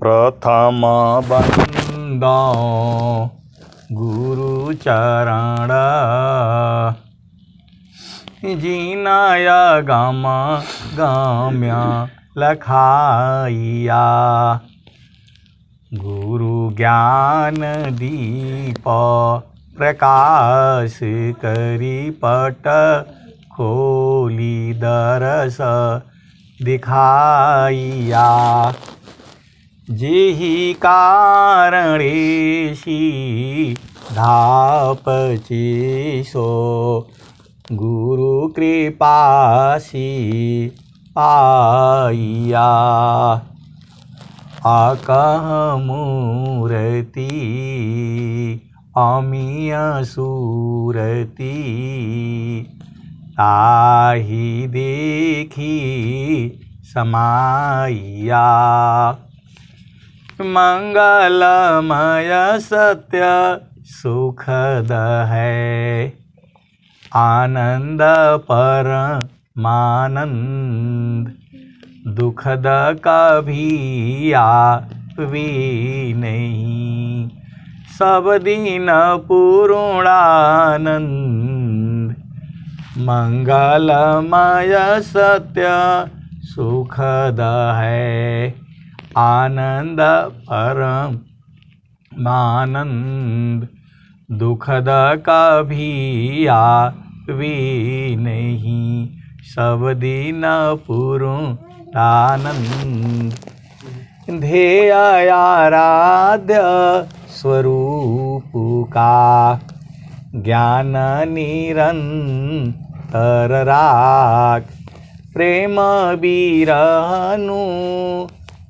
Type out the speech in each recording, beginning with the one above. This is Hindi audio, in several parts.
प्रथम बंदो गुरु चरण जिनाय गम गम्य लखाइया। गुरु ज्ञान दीप प्रकाश करी पट खोली दरस दिखाइया। जेहि कारणेशी धापचे सो गुरु कृपासी पाइया। आकह मूर्ति अमीय सूरति ताहि देखी समाइया। मंगलमय सत्य सुखद है आनंद परमानंद। दुखद कभी आवे नहीं सब दिन पूर्णानंद। मंगलमय सत्य सुखद है आनंद परमानंद। दुखद कभी आवे नहीं सब दिन पूर्णानंद। ध्येय आराध्य स्वरूप का ज्ञान निरंतर राख। प्रेम बिरहनु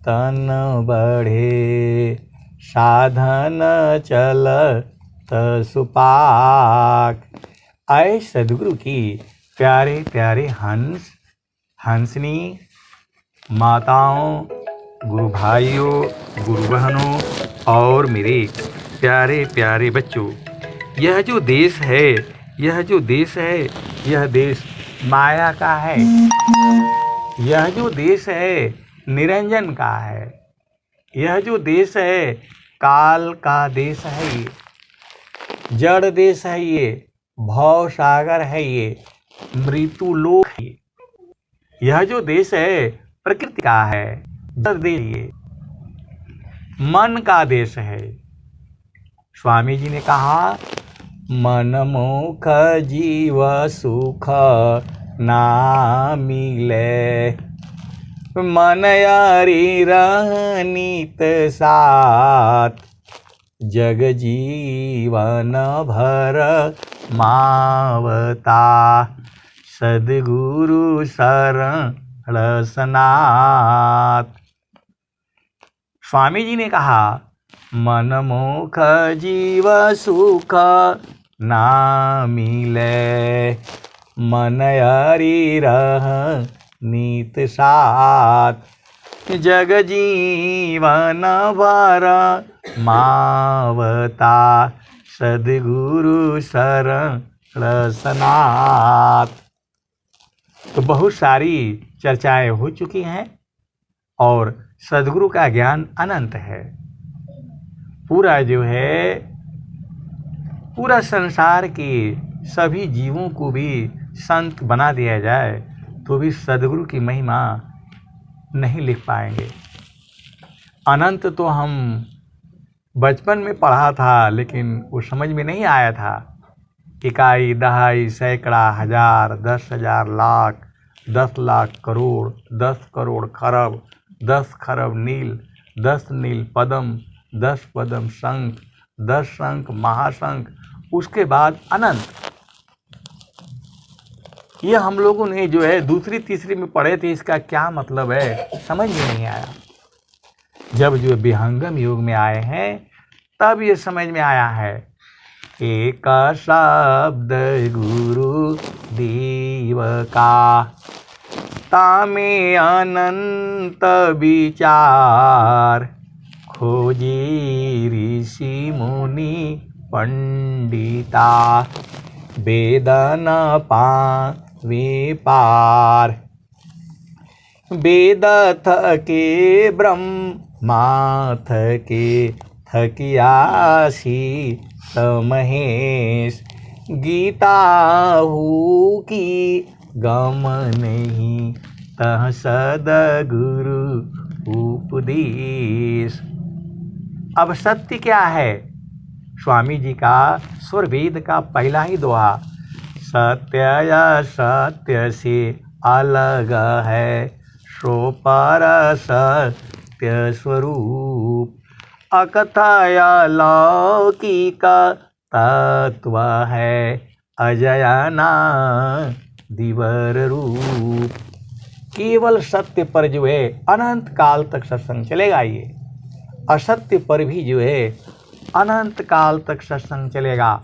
तन बढ़े साधन चलत सुपाक। आए सदगुरु की प्यारे प्यारे हंस हंसनी माताओं, गुरु भाइयों, गुरु बहनों और मेरे प्यारे प्यारे बच्चों, यह जो देश है यह देश माया का है। यह जो देश है निरंजन का है। यह जो देश है काल का देश है। ये जड़ देश है। ये भव सागर है। ये मृत्यु लोक है। यह जो देश है प्रकृति का है। जड़ देश ये मन का देश है। स्वामी जी ने कहा मनमुख जीव सुख ना मिले। मन यारी रहनीत साथ जग जीवन भर मावता। सद्गुरु शरण सनाथ। स्वामी जी ने कहा मनमुख जीव सुख ना मिले। मन यारी रह नीत साथ जग जीवन भर मावता। सद्गुरु शरण सनाथ। तो बहुत सारी चर्चाएं हो चुकी हैं और सद्गुरु का ज्ञान अनंत है। पूरा जो है पूरा संसार के सभी जीवों को भी संत बना दिया जाए तो भी सद्गुरु की महिमा नहीं लिख पाएंगे। अनंत तो हम बचपन में पढ़ा था लेकिन वो समझ में नहीं आया था। इकाई दहाई सैकड़ा हजार 10,000 लाख 10 लाख करोड़ 10 करोड़ खरब 10 खरब नील 10 नील पदम 10 पदम शंख 10 शंख महाशंख उसके बाद अनंत। ये हम लोगों ने जो है दूसरी तीसरी में पढ़े थे। इसका क्या मतलब है समझ में नहीं आया। जब जो विहंगम युग में आए हैं तब ये समझ में आया है। एक शब्द गुरु देव का तामे अनंत विचार। खोजे ऋषि मुनि पंडिता वेदन पावे पार। वेद थके ब्रह्मा थके थकियासी महेश, गीता हु की गम नहीं तह सदगुरु उपदेश। अब सत्य क्या है? स्वामी जी का स्वर वेद का पहला ही दोहा, सत्य या सत्य से अलग है सो पर सत्य स्वरूप, अकथय लौकिक तत्व है अजयना दिवर रूप। केवल सत्य पर जो है अनंत काल तक सत्संग चलेगा, ये असत्य पर भी जो है अनंत काल तक सत्संग चलेगा।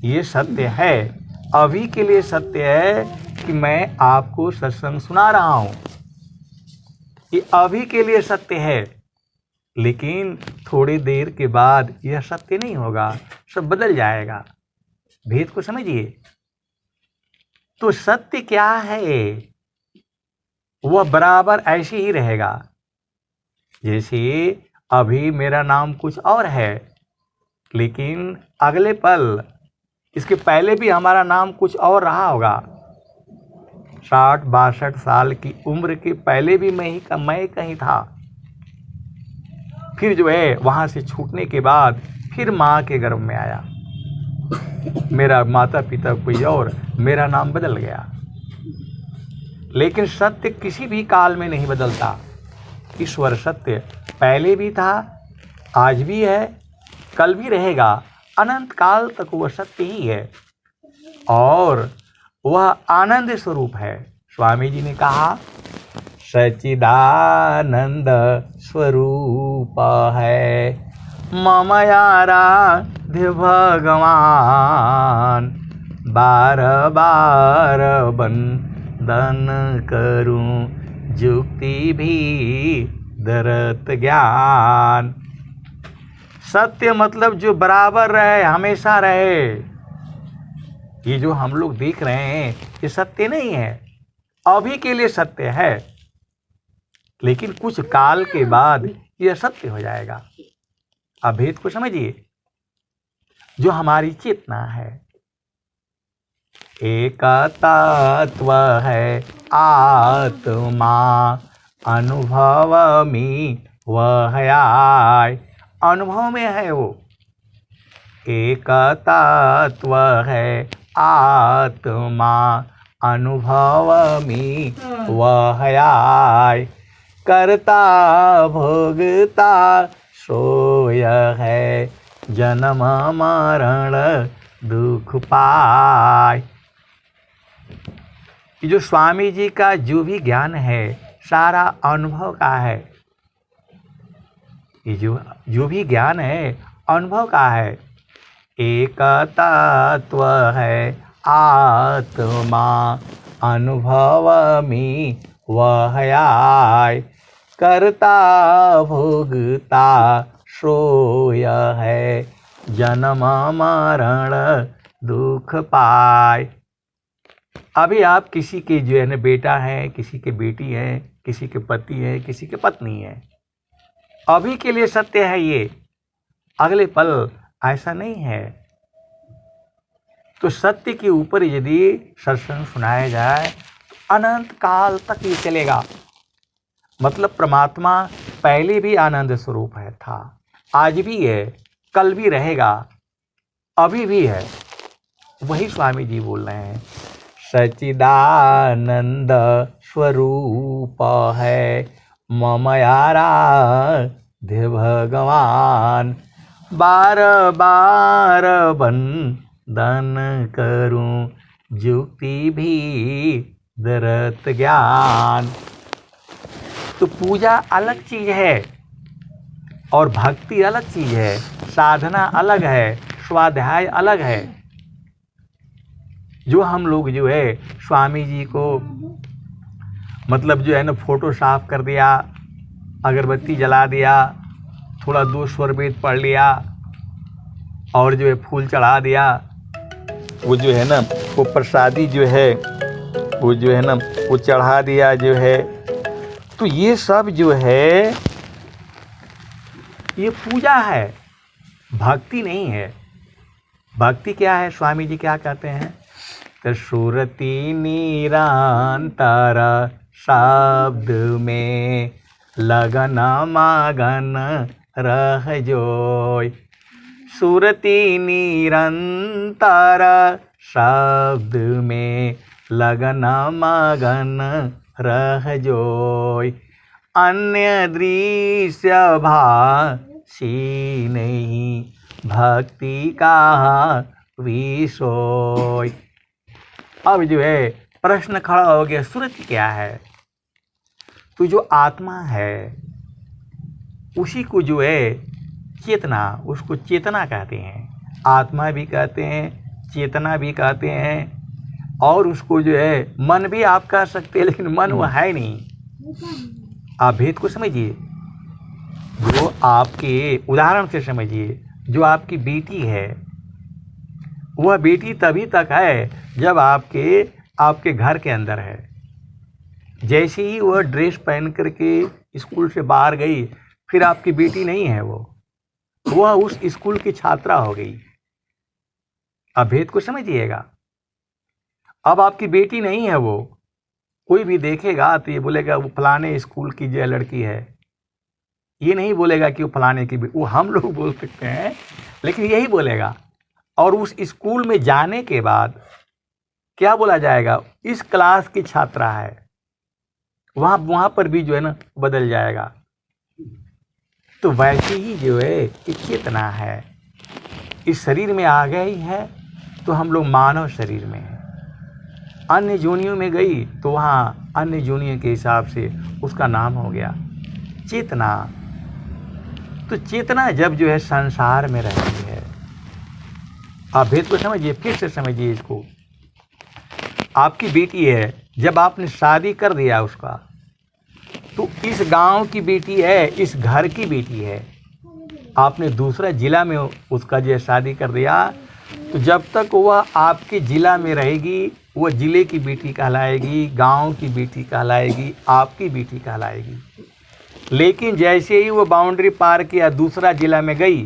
ये सत्य है, अभी के लिए सत्य है कि मैं आपको सत्संग सुना रहा हूँ, ये अभी के लिए सत्य है, लेकिन थोड़ी देर के बाद यह सत्य नहीं होगा, सब बदल जाएगा। भेद को समझिए। तो सत्य क्या है? वह बराबर ऐसे ही रहेगा। जैसे अभी मेरा नाम कुछ और है, लेकिन अगले पल, इसके पहले भी हमारा नाम कुछ और रहा होगा। 60-62 साल की उम्र के पहले भी मैं कहीं था। फिर जो है वहाँ से छूटने के बाद फिर माँ के गर्भ में आया, मेरा माता पिता कोई और, मेरा नाम बदल गया। लेकिन सत्य किसी भी काल में नहीं बदलता। ईश्वर सत्य पहले भी था, आज भी है, कल भी रहेगा, अनंत काल तक वह सत्य ही है और वह आनंद स्वरूप है। स्वामी जी ने कहा सच्चिदानंद स्वरूप है मम आराध्य भगवान, बार बार बंदन करूं जुक्ति भी दरत ज्ञान। सत्य मतलब जो बराबर रहे, हमेशा रहे। ये जो हम लोग देख रहे हैं ये सत्य नहीं है, अभी के लिए सत्य है, लेकिन कुछ काल के बाद यह सत्य हो जाएगा। अब भेद को समझिए। जो हमारी चेतना है, एक तत्व है आत्मा, अनुभव में वह आए, अनुभव में है वो। एक तत्व है आत्मा, अनुभव में वह आए, करता भोगता सोय है, जन्म मरण दुख पाए। जो स्वामी जी का जो भी ज्ञान है सारा अनुभव का है। ये जो भी ज्ञान है अनुभव का है। एक तत्व है आत्मा, अनुभव में वह आए, करता भोगता सोय है, जन्म मरण दुख पाए। अभी आप किसी के जो है ना बेटा है, किसी के बेटी है, किसी के पति है, किसी के पत्नी है, अभी के लिए सत्य है ये, अगले पल ऐसा नहीं है। तो सत्य के ऊपर यदि सत्संग सुनाया जाए तो अनंत काल तक ये चलेगा। मतलब परमात्मा पहले भी आनंद स्वरूप है, था, आज भी है, कल भी रहेगा, अभी भी है। वही स्वामी जी बोल रहे हैं सच्चिदानंद स्वरूप है मम आराध्य भगवान, बार बार बंदन करूं जुक्ति भी दरत ज्ञान। तो पूजा अलग चीज है और भक्ति अलग चीज है, साधना अलग है, स्वाध्याय अलग है। जो हम लोग जो है स्वामी जी को मतलब जो है ना फोटो साफ कर दिया, अगरबत्ती जला दिया, थोड़ा 2 स्वर वेद पढ़ लिया और जो है फूल चढ़ा दिया, वो जो है ना वो प्रसादी जो है वो वो चढ़ा दिया जो है। तो ये सब जो है ये पूजा है, भक्ति नहीं है। भक्ति क्या है? स्वामी जी क्या कहते हैं? तो सुरति निरंतर शब्द में लगन मगन रह जोय। सुरति निरंतर शब्द में लगन मगन रह जोय। अन्य दृश्य भाषी नहीं भक्ति का विषय। अब जो है प्रश्न खड़ा हो गया, सुरति क्या है? तो जो आत्मा है उसी को जो है चेतना, उसको चेतना कहते हैं। आत्मा भी कहते हैं, चेतना भी कहते हैं, और उसको जो है मन भी आप कह सकते हैं, लेकिन मन वो है नहीं। आप भेद को समझिए। जो आपके उदाहरण से समझिए, जो आपकी बेटी है वह बेटी तभी तक है जब आपके घर के अंदर है। जैसे ही वह ड्रेस पहन करके स्कूल से बाहर गई, फिर आपकी बेटी नहीं है, वह उस स्कूल की छात्रा हो गई। अब भेद को समझिएगा। अब आपकी बेटी नहीं है, वो कोई भी देखेगा तो ये बोलेगा वो फलाने स्कूल की जो लड़की है। ये नहीं बोलेगा कि वो फलाने की, वो हम लोग बोल सकते हैं, लेकिन यही बोलेगा। और उस स्कूल में जाने के बाद क्या बोला जाएगा? इस क्लास की छात्रा है। वहाँ पर भी जो है ना बदल जाएगा। तो वैसे ही जो है कि चेतना है, इस शरीर में आ गई है तो हम लोग मानव शरीर में हैं। अन्य योनियों में गई तो वहाँ अन्य योनियों के हिसाब से उसका नाम हो गया चेतना। तो चेतना जब जो है संसार में रहती है, आप भेद को समझिए, फिर से समझिए इसको। आपकी बेटी है, जब आपने शादी कर दिया उसका, तो इस गांव की बेटी है, इस घर की बेटी है। आपने दूसरा जिला में उसका जो शादी कर दिया, तो जब तक वह आपके जिला में रहेगी वह जिले की बेटी कहलाएगी, गांव की बेटी कहलाएगी, आपकी बेटी कहलाएगी। लेकिन जैसे ही वो बाउंड्री पार किया, दूसरा जिला में गई,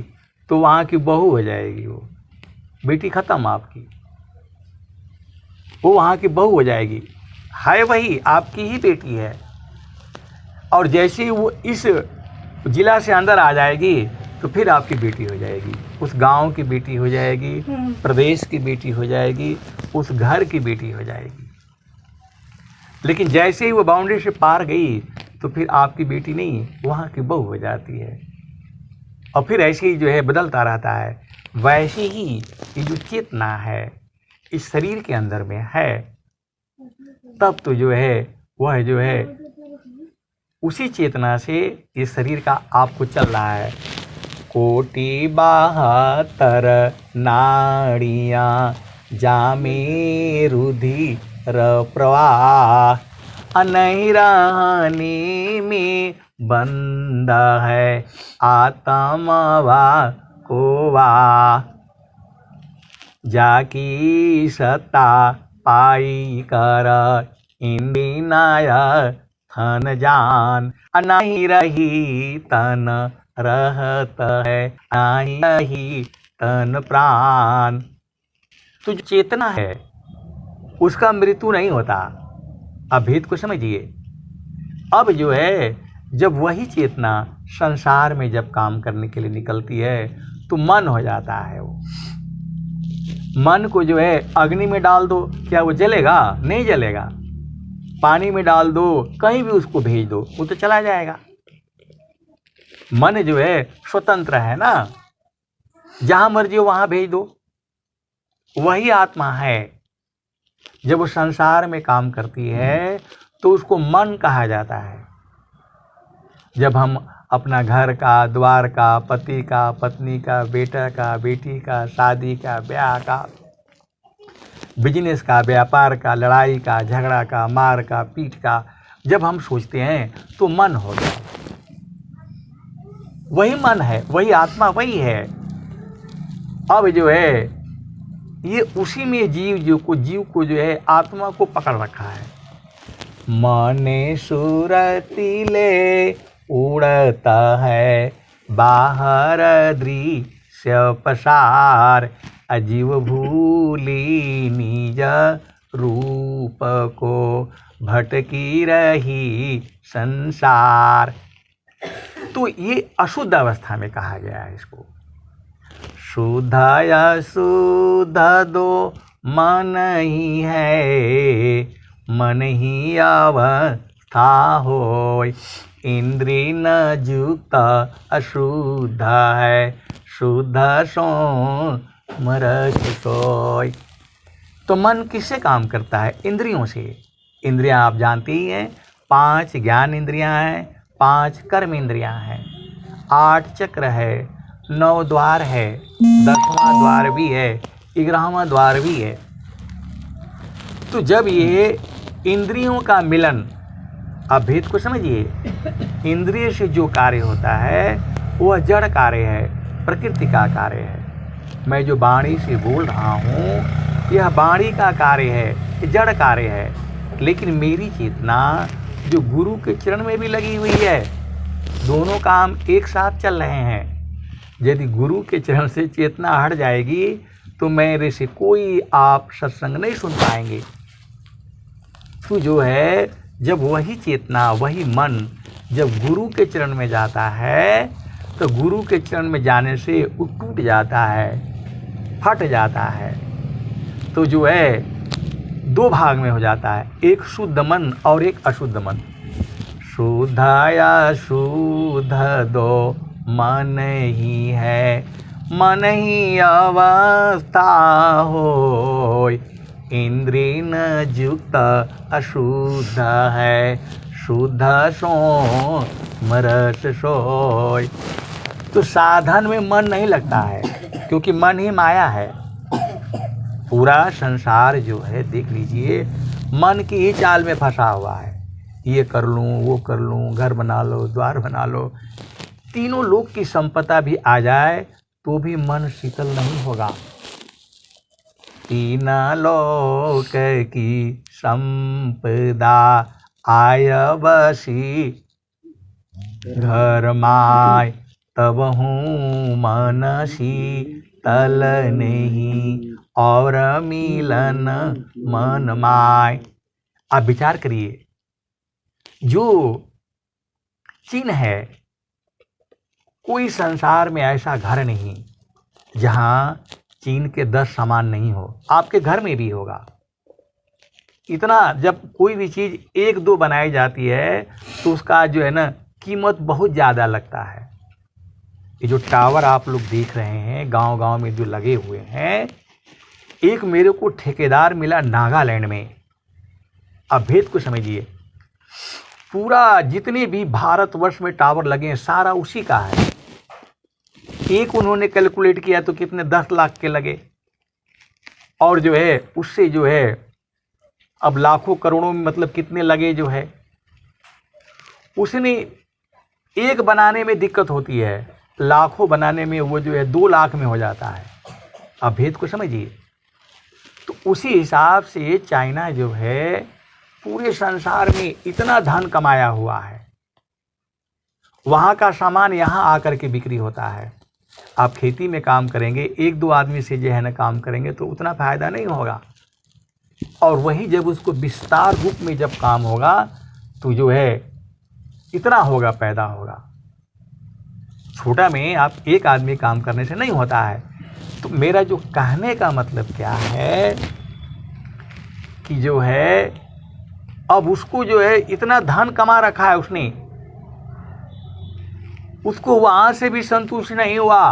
तो वहाँ की बहू हो जाएगी। वो बेटी खत्म आपकी, वो वहाँ की बहू हो जाएगी। है वही आपकी ही बेटी है। और जैसे ही वो इस जिला से अंदर आ जाएगी तो फिर आपकी बेटी हो जाएगी, उस गांव की बेटी हो जाएगी, प्रदेश की बेटी हो जाएगी, उस घर की बेटी हो जाएगी। लेकिन जैसे ही वो बाउंड्री से पार गई तो फिर आपकी बेटी नहीं, वहाँ की बहू हो जाती है। और फिर ऐसे ही जो है बदलता रहता है। वैसे ही ये जो चेतना है इस शरीर के अंदर में है, तब तो जो है वह जो है उसी चेतना से इस शरीर का आपको चल रहा है। कोटि 72 नाड़ियाँ जामे रुधिर प्रवाह, नहीं रहने में बंद है आत्मा को वाह। जाकी सत्ता पाई कर इंद्रिय थन जान, नहीं रही तन रहत है, नहीं रही तन प्राण। तो जो चेतना है उसका मृत्यु नहीं होता। अब भेद को समझिए। अब जो है जब वही चेतना संसार में जब काम करने के लिए निकलती है तो मन हो जाता है। वो मन को जो है अग्नि में डाल दो, क्या वो जलेगा? नहीं जलेगा। पानी में डाल दो, कहीं भी उसको भेज दो, वो तो चला जाएगा। मन जो है स्वतंत्र है ना, जहां मर्जी हो वहां भेज दो। वही आत्मा है। जब वो संसार में काम करती है तो उसको मन कहा जाता है। जब हम अपना घर का, द्वार का, पति का, पत्नी का, बेटा का, बेटी का, शादी का, ब्याह का, बिजनेस का, व्यापार का, लड़ाई का, झगड़ा का, मार का, पीट का, जब हम सोचते हैं तो मन हो गया। वही मन है, वही आत्मा वही है। अब जो है ये उसी में जीव को जो है आत्मा को पकड़ रखा है। मने सुरतिले उड़ता है, बाहर दृश्य पसार, अजीव भूली निज रूप को, भटकी रही संसार। तो ये अशुद्ध अवस्था में कहा गया है इसको। शुद्ध अशुद्ध दो मन ही है, मन ही अवस्था होय, इंद्रिय न युक्त अशुद्ध है, शुद्ध सो मरस सोय। तो मन किससे काम करता है? इंद्रियों से। इंद्रियां आप जानते ही हैं, 5 ज्ञान इंद्रियां हैं, 5 कर्म इंद्रियां हैं, 8 चक्र है, 9 द्वार है, 10वां द्वार भी है, 11वां द्वार भी है। तो जब ये इंद्रियों का मिलन, अब भेद को समझिए, इंद्रिय से जो कार्य होता है वह जड़ कार्य है, प्रकृति का कार्य है। मैं जो वाणी से बोल रहा हूँ यह वाणी का कार्य है, जड़ कार्य है। लेकिन मेरी चेतना जो गुरु के चरण में भी लगी हुई है, दोनों काम एक साथ चल रहे हैं। यदि गुरु के चरण से चेतना हट जाएगी तो मेरे से कोई आप सत्संग नहीं सुन पाएंगे। तो जो है, जब वही चेतना, वही मन जब गुरु के चरण में जाता है तो गुरु के चरण में जाने से वो टूट जाता है, फट जाता है। तो जो है 2 भाग में हो जाता है, एक शुद्ध मन और एक अशुद्ध मन। शुद्ध या शुद्ध दो मन ही है, मन ही अवस्था होय, इंद्रिय न युक्त अशुद्ध है, शुद्ध सो मरस सोय। तो साधन में मन नहीं लगता है, क्योंकि मन ही माया है। पूरा संसार जो है देख लीजिए, मन की ही चाल में फंसा हुआ है। ये कर लूँ, वो कर लूँ, घर बना लो, द्वार बना लो, तीनों लोक की संपदा भी आ जाए तो भी मन शीतल नहीं होगा। तीन लोक की संपदा आय बसी घर माय, तब हूँ मन शीतल नहीं, और मिलन मन माय। आप विचार करिए, जो चिन्ह है, कोई संसार में ऐसा घर नहीं जहाँ चीन के 10 सामान नहीं हो। आपके घर में भी होगा। इतना जब कोई भी चीज़ 1-2 बनाई जाती है तो उसका जो है ना कीमत बहुत ज़्यादा लगता है। ये जो टावर आप लोग देख रहे हैं गांव-गांव में जो लगे हुए हैं, एक मेरे को ठेकेदार मिला नागालैंड में। अब भेद को समझिए, पूरा जितने भी भारतवर्ष में टावर लगे हैं सारा उसी का है। एक उन्होंने कैलकुलेट किया तो कितने 10 लाख के लगे, और जो है उससे जो है अब लाखों करोड़ों में मतलब कितने लगे जो है। उसने एक बनाने में दिक्कत होती है, लाखों बनाने में वो जो है 2 लाख में हो जाता है। अब भेद को समझिए। तो उसी हिसाब से चाइना जो है पूरे संसार में इतना धन कमाया हुआ है, वहाँ का सामान यहाँ आकर के बिक्री होता है। आप खेती में काम करेंगे, 1-2 आदमी से जो है ना काम करेंगे तो उतना फ़ायदा नहीं होगा, और वही जब उसको विस्तार रूप में जब काम होगा तो जो है इतना होगा, पैदा होगा। छोटा में आप एक आदमी काम करने से नहीं होता है। तो मेरा जो कहने का मतलब क्या है कि जो है अब उसको जो है इतना धन कमा रखा है उसने, उसको वहाँ से भी संतुष्ट नहीं हुआ।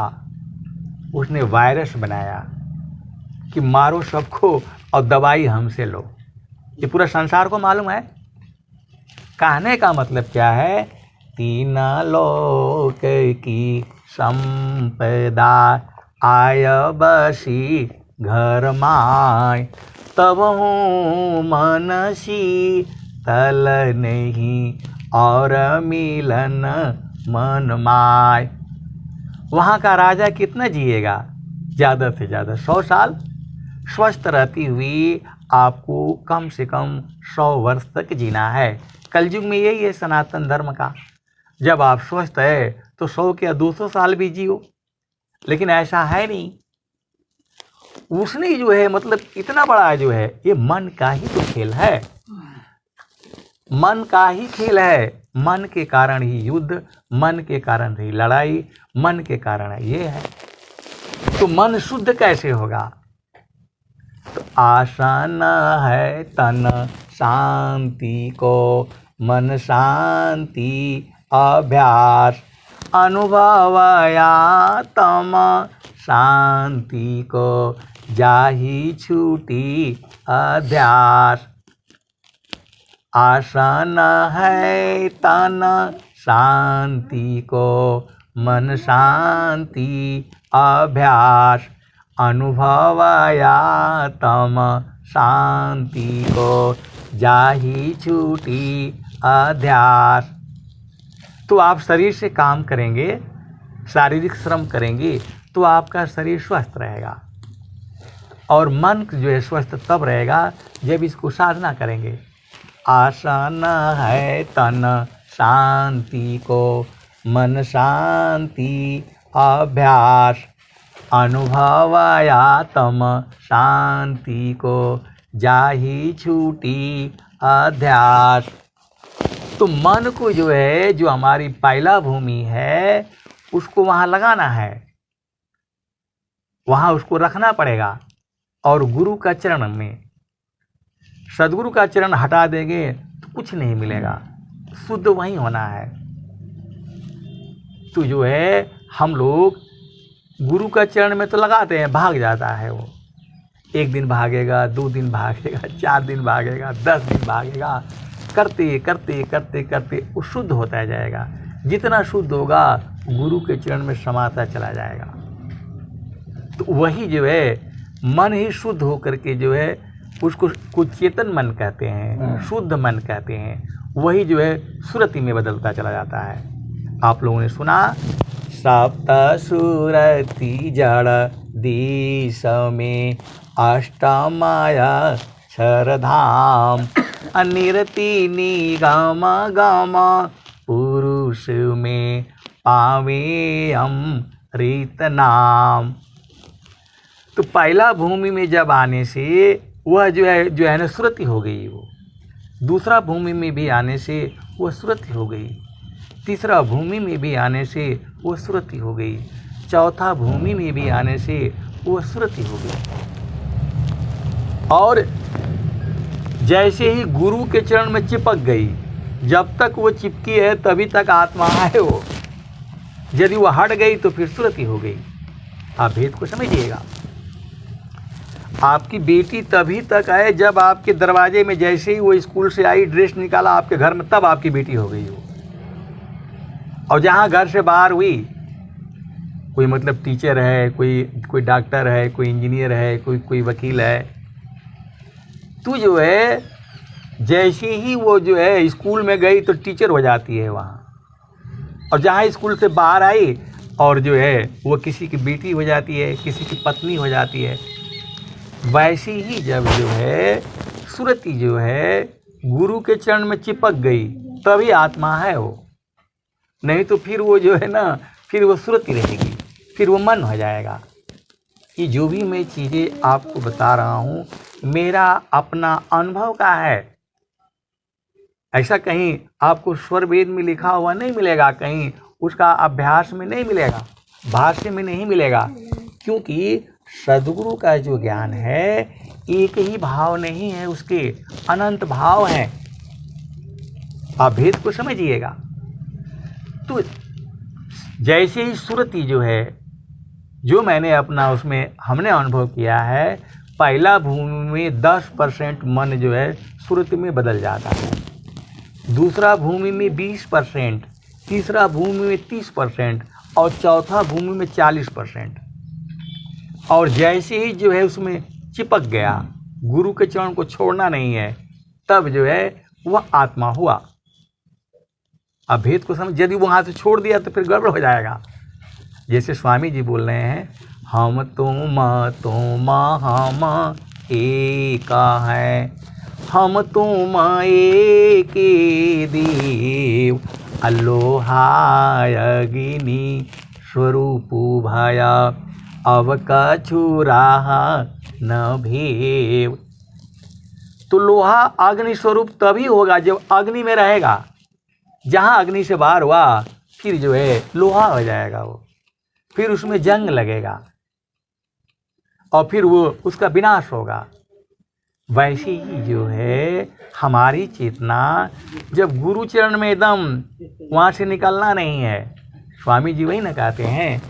उसने वायरस बनाया कि मारो सबको और दवाई हमसे लो। ये पूरा संसार को मालूम है। कहने का मतलब क्या है, 3 लोक की संपदा आय बसी घर माय, तब हूँ मन शीतल नहीं, और मिलन मन माय। वहाँ का राजा कितना जिएगा? ज़्यादा से ज़्यादा 100 साल। स्वस्थ रहती हुई आपको कम से कम 100 वर्ष तक जीना है। कलयुग में यही है सनातन धर्म का। जब आप स्वस्थ है तो 100 या 200 साल भी जियो, लेकिन ऐसा है नहीं। उसने जो है मतलब इतना बड़ा जो है, ये मन का ही तो खेल है, मन का ही खेल है। मन के कारण ही युद्ध, मन के कारण ही लड़ाई, मन के कारण ये है। तो मन शुद्ध कैसे होगा? तो आसन है तन शांति को, मन शांति अभ्यास, अनुभवया तम शांति को, जाहि छूटी अध्यास। आसन है तन शांति को, मन शांति अभ्यास, अनुभवया तम शांति को, जाहि छूटी अध्यास। तो आप शरीर से काम करेंगे, शारीरिक श्रम करेंगे तो आपका शरीर स्वस्थ रहेगा, और मन जो है स्वस्थ तब रहेगा जब इसको साधना करेंगे। आसन है तन शांति को, मन शांति अभ्यास, अनुभवया तम शांति को, जाहि छूटी अध्यास। तो मन को जो है, जो हमारी पहला भूमि है, उसको वहाँ लगाना है, वहाँ उसको रखना पड़ेगा। और गुरु का चरण में, सदगुरु का चरण हटा देंगे तो कुछ नहीं मिलेगा, शुद्ध वहीं होना है। तो जो है हम लोग गुरु का चरण में तो लगाते हैं, भाग जाता है वो। 1 दिन भागेगा, 2 दिन भागेगा, 4 दिन भागेगा, 10 दिन भागेगा, करते करते करते करते वो शुद्ध होता जाएगा। जितना शुद्ध होगा गुरु के चरण में समाता चला जाएगा। तो वही जो है मन ही शुद्ध होकर के जो है, उसको कुछ चेतन मन कहते हैं, शुद्ध मन कहते हैं, वही जो है सुरति में बदलता चला जाता है। आप लोगों ने सुना, सप्त सुरति जड़ दिश में, अष्टमाया क्षरधाम, अनिरति निगम गम, पुरुष में पावे अमृत नाम। तो पहला भूमि में जब आने से वह जो है ना सुरति हो गई। वो दूसरा भूमि में भी आने से वह सुरति हो गई। तीसरा भूमि में भी आने से वह सुरति हो गई। चौथा भूमि में भी आने से वह सुरति हो गई। और जैसे ही गुरु के चरण में चिपक गई, जब तक वो चिपकी है तभी तक आत्मा है वो। यदि वो हट गई तो फिर सुरति हो गई। आप भेद को समझिएगा। आपकी बेटी तभी तक है जब आपके दरवाजे में जैसे ही वो स्कूल से आई, ड्रेस निकाला आपके घर में, तब आपकी बेटी हो गई वो। और जहाँ घर से बाहर हुई, कोई मतलब टीचर है, कोई डॉक्टर है, कोई इंजीनियर है, कोई वकील है, तो जो है जैसे ही वो जो है स्कूल में गई तो टीचर हो जाती है वहाँ। और जहाँ स्कूल से बाहर आई और जो है वो किसी की बेटी हो जाती है, किसी की पत्नी हो जाती है। वैसे ही जब जो है सुरति जो है गुरु के चरण में चिपक गई तभी आत्मा है वो। नहीं तो फिर वो जो है ना, फिर वो सुरति रहेगी, फिर वो मन हो जाएगा। ये जो भी मैं चीज़ें आपको बता रहा हूँ मेरा अपना अनुभव का है। ऐसा कहीं आपको स्वर वेद में लिखा हुआ नहीं मिलेगा, कहीं उसका अभ्यास में नहीं मिलेगा, भाष्य में नहीं मिलेगा। क्योंकि सद्गुरु का जो ज्ञान है एक ही भाव नहीं है, उसके अनंत भाव हैं। आप भेद को समझिएगा। तो जैसे ही सुरति जो है, जो मैंने अपना उसमें हमने अनुभव किया है, पहला भूमि में 10% मन जो है सुरति में बदल जाता है, दूसरा भूमि में 20%, तीसरा भूमि में 30% और चौथा भूमि में 40%। और जैसे ही जो है उसमें चिपक गया, गुरु के चरण को छोड़ना नहीं है, तब जो है वह आत्मा हुआ। अब भेद को समझ, यदि वहाँ से छोड़ दिया तो फिर गड़बड़ हो जाएगा। जैसे स्वामी जी बोल रहे हैं, हम तुम हम एक है, हम तुम एक देव, अलोहाय अग्नि स्वरूप भया, अब कछु राहा न भेव। तो लोहा अग्नि स्वरूप तभी होगा जब अग्नि में रहेगा। जहाँ अग्नि से बाहर हुआ फिर जो है लोहा हो जाएगा वो, फिर उसमें जंग लगेगा और फिर वो उसका विनाश होगा। वैसे ही जो है हमारी चेतना जब गुरु चरण में एकदम वहाँ से निकलना नहीं है। स्वामी जी वही ना कहते हैं,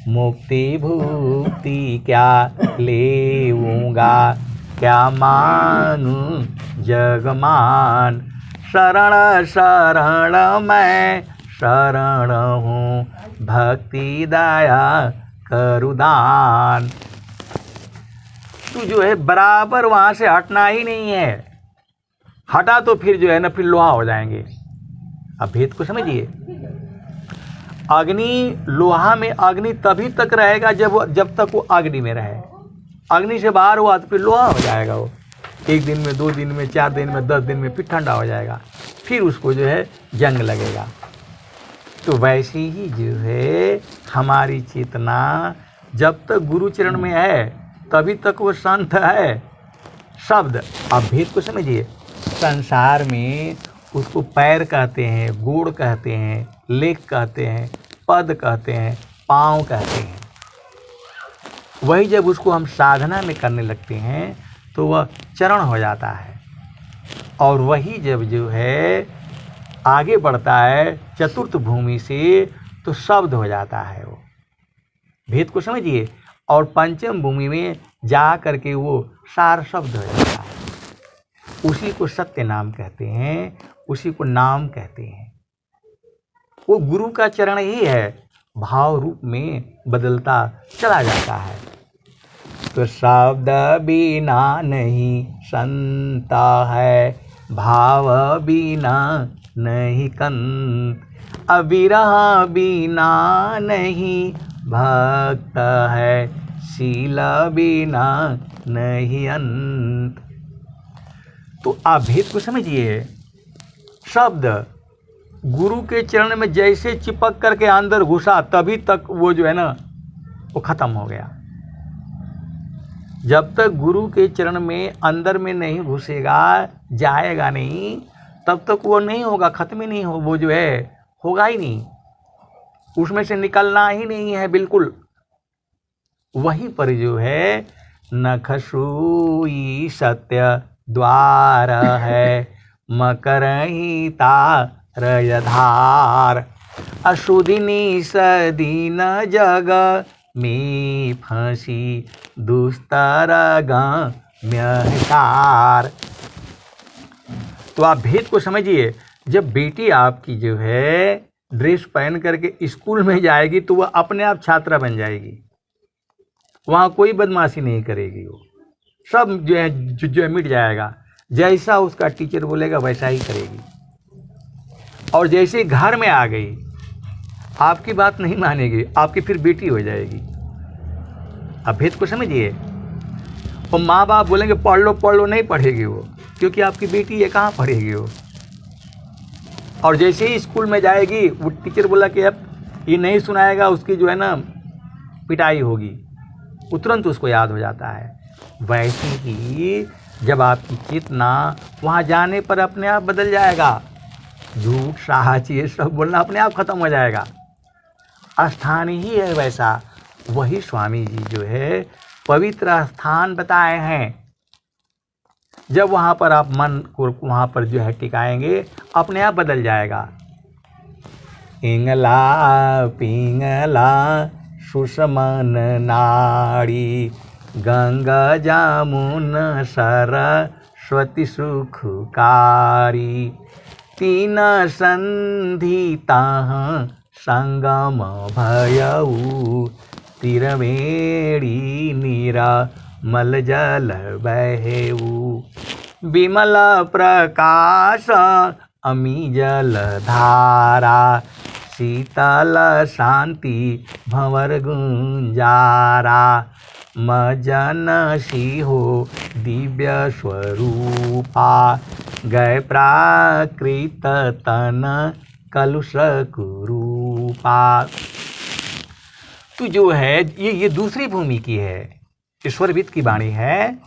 मुक्ति भुक्ति क्या लेऊंगा, क्या मानूं जगमान, शरण शरण मैं शरण हूँ, भक्ति दया करुदान। तू जो है बराबर वहाँ से हटना ही नहीं है। हटा तो फिर जो है ना फिर लोहा हो जाएंगे। अब भेद को समझिए। अग्नि, लोहा में अग्नि तभी तक रहेगा जब तक वो अग्नि में रहे। अग्नि से बाहर हुआ तो फिर लोहा हो जाएगा वो। 1 दिन में, 2 दिन में, 4 दिन में, 10 दिन में फिर ठंडा हो जाएगा, फिर उसको जो है जंग लगेगा। तो वैसे ही जो है हमारी चेतना जब तक गुरु चरण में है तभी तक वो संत है। शब्द, आप भेद को समझिए। संसार में उसको पैर कहते हैं, गोड़ कहते हैं, लेग कहते हैं, पद कहते हैं, पाँव कहते हैं। वही जब उसको हम साधना में करने लगते हैं तो वह चरण हो जाता है। और वही जब जो है आगे बढ़ता है चतुर्थ भूमि से तो शब्द हो जाता है वो। भेद को समझिए। और पंचम भूमि में जा करके वो सार शब्द हो जाता है। उसी को सत्य नाम कहते हैं, उसी को नाम कहते हैं। वो गुरु का चरण ही है, भाव रूप में बदलता चला जाता है। तो शब्द बिना नहीं संता है, भाव बिना नहीं कंत, अविरह बिना नहीं भक्त है, शील बिना नहीं अंत। तो आप भेद को समझिए। शब्द गुरु के चरण में जैसे चिपक करके अंदर घुसा तभी तक वो जो है ना वो खत्म हो गया। जब तक गुरु के चरण में अंदर में नहीं घुसेगा, जाएगा नहीं, तब तक वो नहीं होगा, खत्म ही नहीं हो, वो जो है होगा ही नहीं, उसमें से निकलना ही नहीं है बिल्कुल। वहीं पर जो है नखसूई सत्य द्वार है, मकरही तारयधार, अशुधिनी सदीन जग में फंसी दुस्तर गम्यकार। तो आप भेद को समझिए। जब बेटी आपकी जो है ड्रेस पहन करके स्कूल में जाएगी तो वह अपने आप छात्रा बन जाएगी। वहाँ कोई बदमाशी नहीं करेगी, वो सब जो है मिट जाएगा। जैसा उसका टीचर बोलेगा वैसा ही करेगी। और जैसे घर में आ गई आपकी बात नहीं मानेगी, आपकी फिर बेटी हो जाएगी। अब भेद को समझिए। और माँ बाप बोलेंगे पढ़ लो, नहीं पढ़ेगी वो, क्योंकि आपकी बेटी है, कहाँ पढ़ेगी वो। और जैसे ही स्कूल में जाएगी वो टीचर बोला कि अब ये नहीं सुनाएगा, उसकी जो है ना पिटाई होगी, तुरंत उसको याद हो जाता है। वैसे ही जब आपकी चेतना वहाँ जाने पर अपने आप बदल जाएगा। झूठ साहच ये सब बोलना अपने आप खत्म हो जाएगा। स्थान ही है वैसा। वही स्वामी जी जो है पवित्र स्थान बताए हैं। जब वहाँ पर आप मन को वहाँ पर जो है टिकाएंगे अपने आप बदल जाएगा। इंगला पिंगला सुषमन नाड़ी, गंगा जामुन सरस्वती सुखकारी, तीन संधि ताह संगम भयऊ, तिरवेणी नीरा मल जल बहेऊ, विमल प्रकाश अमी जल धारा, शीतल शांति भंवर गुंजारा, मजनसी हो दिव्य स्वरूपा, गए प्राकृत तन कलुष कुरूपा। तो जो है ये दूसरी भूमि की है, ईश्वरविद की वाणी है।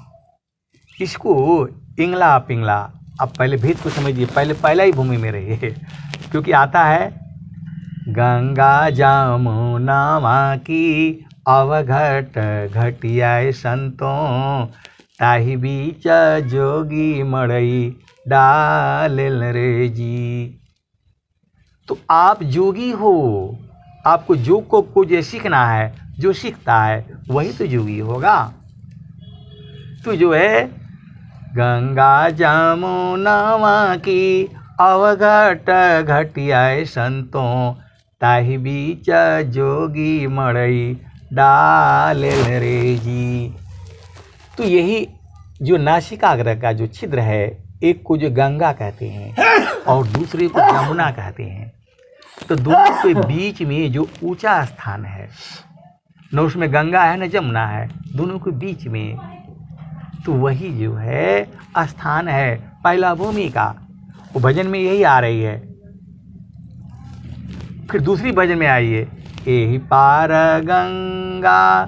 इसको इंगला पिंगला, अब पहले भेद को समझिए, पहला ही भूमि में रहिए, क्योंकि आता है गंगा जमुना की अवघट घटिया संतों, ताहि बीच जोगी मड़ई डालेल रे जी। तो आप जोगी हो, आपको योग को जो सीखना है, जो सीखता है वही तो योगी होगा। तो जो है गंगा जमुना की अवघट घटिया संतों, ताहि बीच जोगी मड़ई डालेल रे जी। तो यही जो नासिकाग्र का जो छिद्र है, एक को जो गंगा कहते हैं और दूसरे को जमुना कहते हैं, तो दोनों के बीच में जो ऊंचा स्थान है, न उसमें गंगा है न जमुना है, दोनों के बीच में, तो वही जो है स्थान है पहला भूमि का। वो भजन में यही आ रही है। फिर दूसरी भजन में आइए, एहि पार गंगा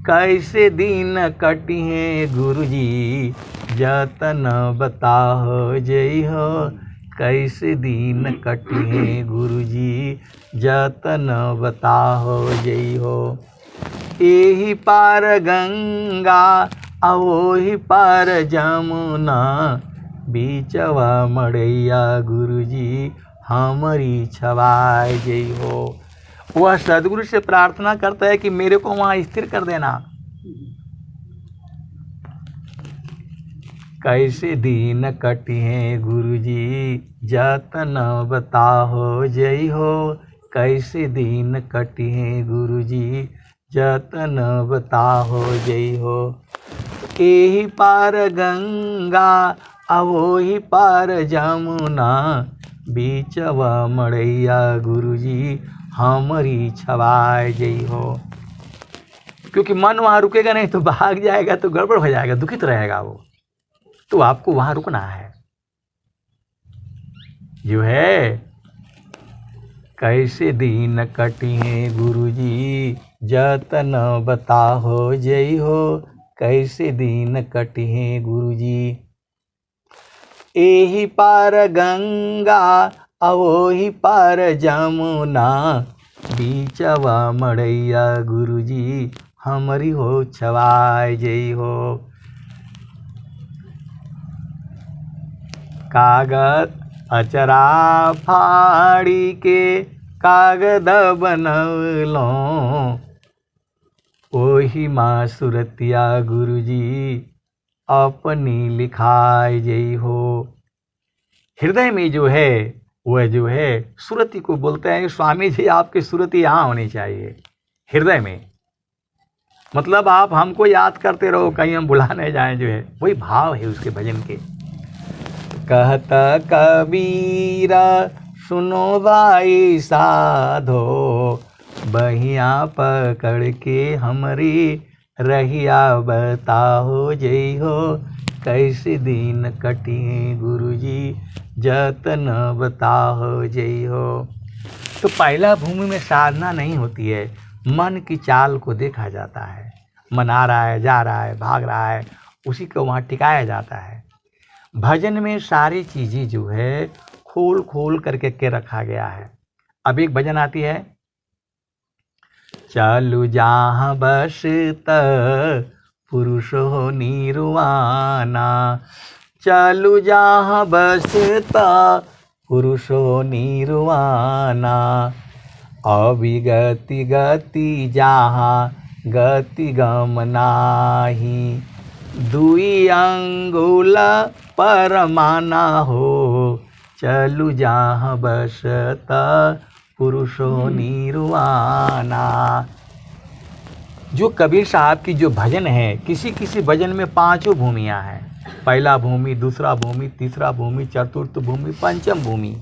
कैसे दिन कटी है गुरुजी, जतन बताहो जय हो कैसे दिन कटी है गुरुजी, जतन बताहो जय हो। एहि पार गंगा ओहि पार जमुना, बीचवा मड़ैया गुरुजी हमारी छवाय जय हो। वह सदगुरु से प्रार्थना करता है कि मेरे को वहाँ स्थिर कर देना। कैसे दिन कटी हैं गुरुजी, जतन बताहो जय हो कैसे दिन कटी हैं गुरुजी, जतन बताहो जय हो। एहि पार गंगा ओहि पार जमुना, बीचवा मड़ैया गुरुजी हमारी छवाय जय हो। क्योंकि मन वहाँ रुकेगा नहीं तो भाग जाएगा, तो गड़बड़ हो जाएगा, दुखित रहेगा वो। तो आपको वहाँ रुकना है। जो है कैसे दिन कटी हैं गुरुजी, जतन बताहो जय हो कैसे दिन कटी हैं गुरुजी। एहि पार गंगा ओहि पार जमुना, बीचवा मड़ैया गुरुजी हमारी हो छवाय जय हो। कागज अचरा फाड़ी के कागद बनवलो, ओही माँ सुरतिया गुरुजी अपनी लिखाय जय हो। हृदय में जो है वह जो है सुरति को बोलते हैं, स्वामी जी आपकी सुरति यहाँ होनी चाहिए हृदय में। मतलब आप हमको याद करते रहो, कहीं हम भुला नहीं जाएं, जो है वही भाव है उसके भजन के। कहता कबीरा सुनो भाई साधो, बहिया पकड़ के हमरी रहिया बताहो जय हो कैसे दिन कटी गुरुजी, जतन बताहो जय हो। तो पहला भूमि में साधना नहीं होती है, मन की चाल को देखा जाता है। मन आ रहा है, जा रहा है, भाग रहा है, उसी को वहाँ टिकाया जाता है। भजन में सारी चीज़ें जो है खोल खोल करके के रखा गया है। अब एक भजन आती है, चालू जहाँ बसत पुरुष हो निर्वाणा, चालू जहाँ बसत पुरुष हो निर्वाणा, अविगति गति जहाँ गति गम नाही, दुई अंगुल परमाना हो, चलू जहाँ बसत पुरुषो निर्वाणा। जो कबीर साहब की जो भजन है, किसी किसी भजन में पांचों भूमियाँ हैं, पहला भूमि, दूसरा भूमि, तीसरा भूमि, चतुर्थ भूमि, पंचम भूमि।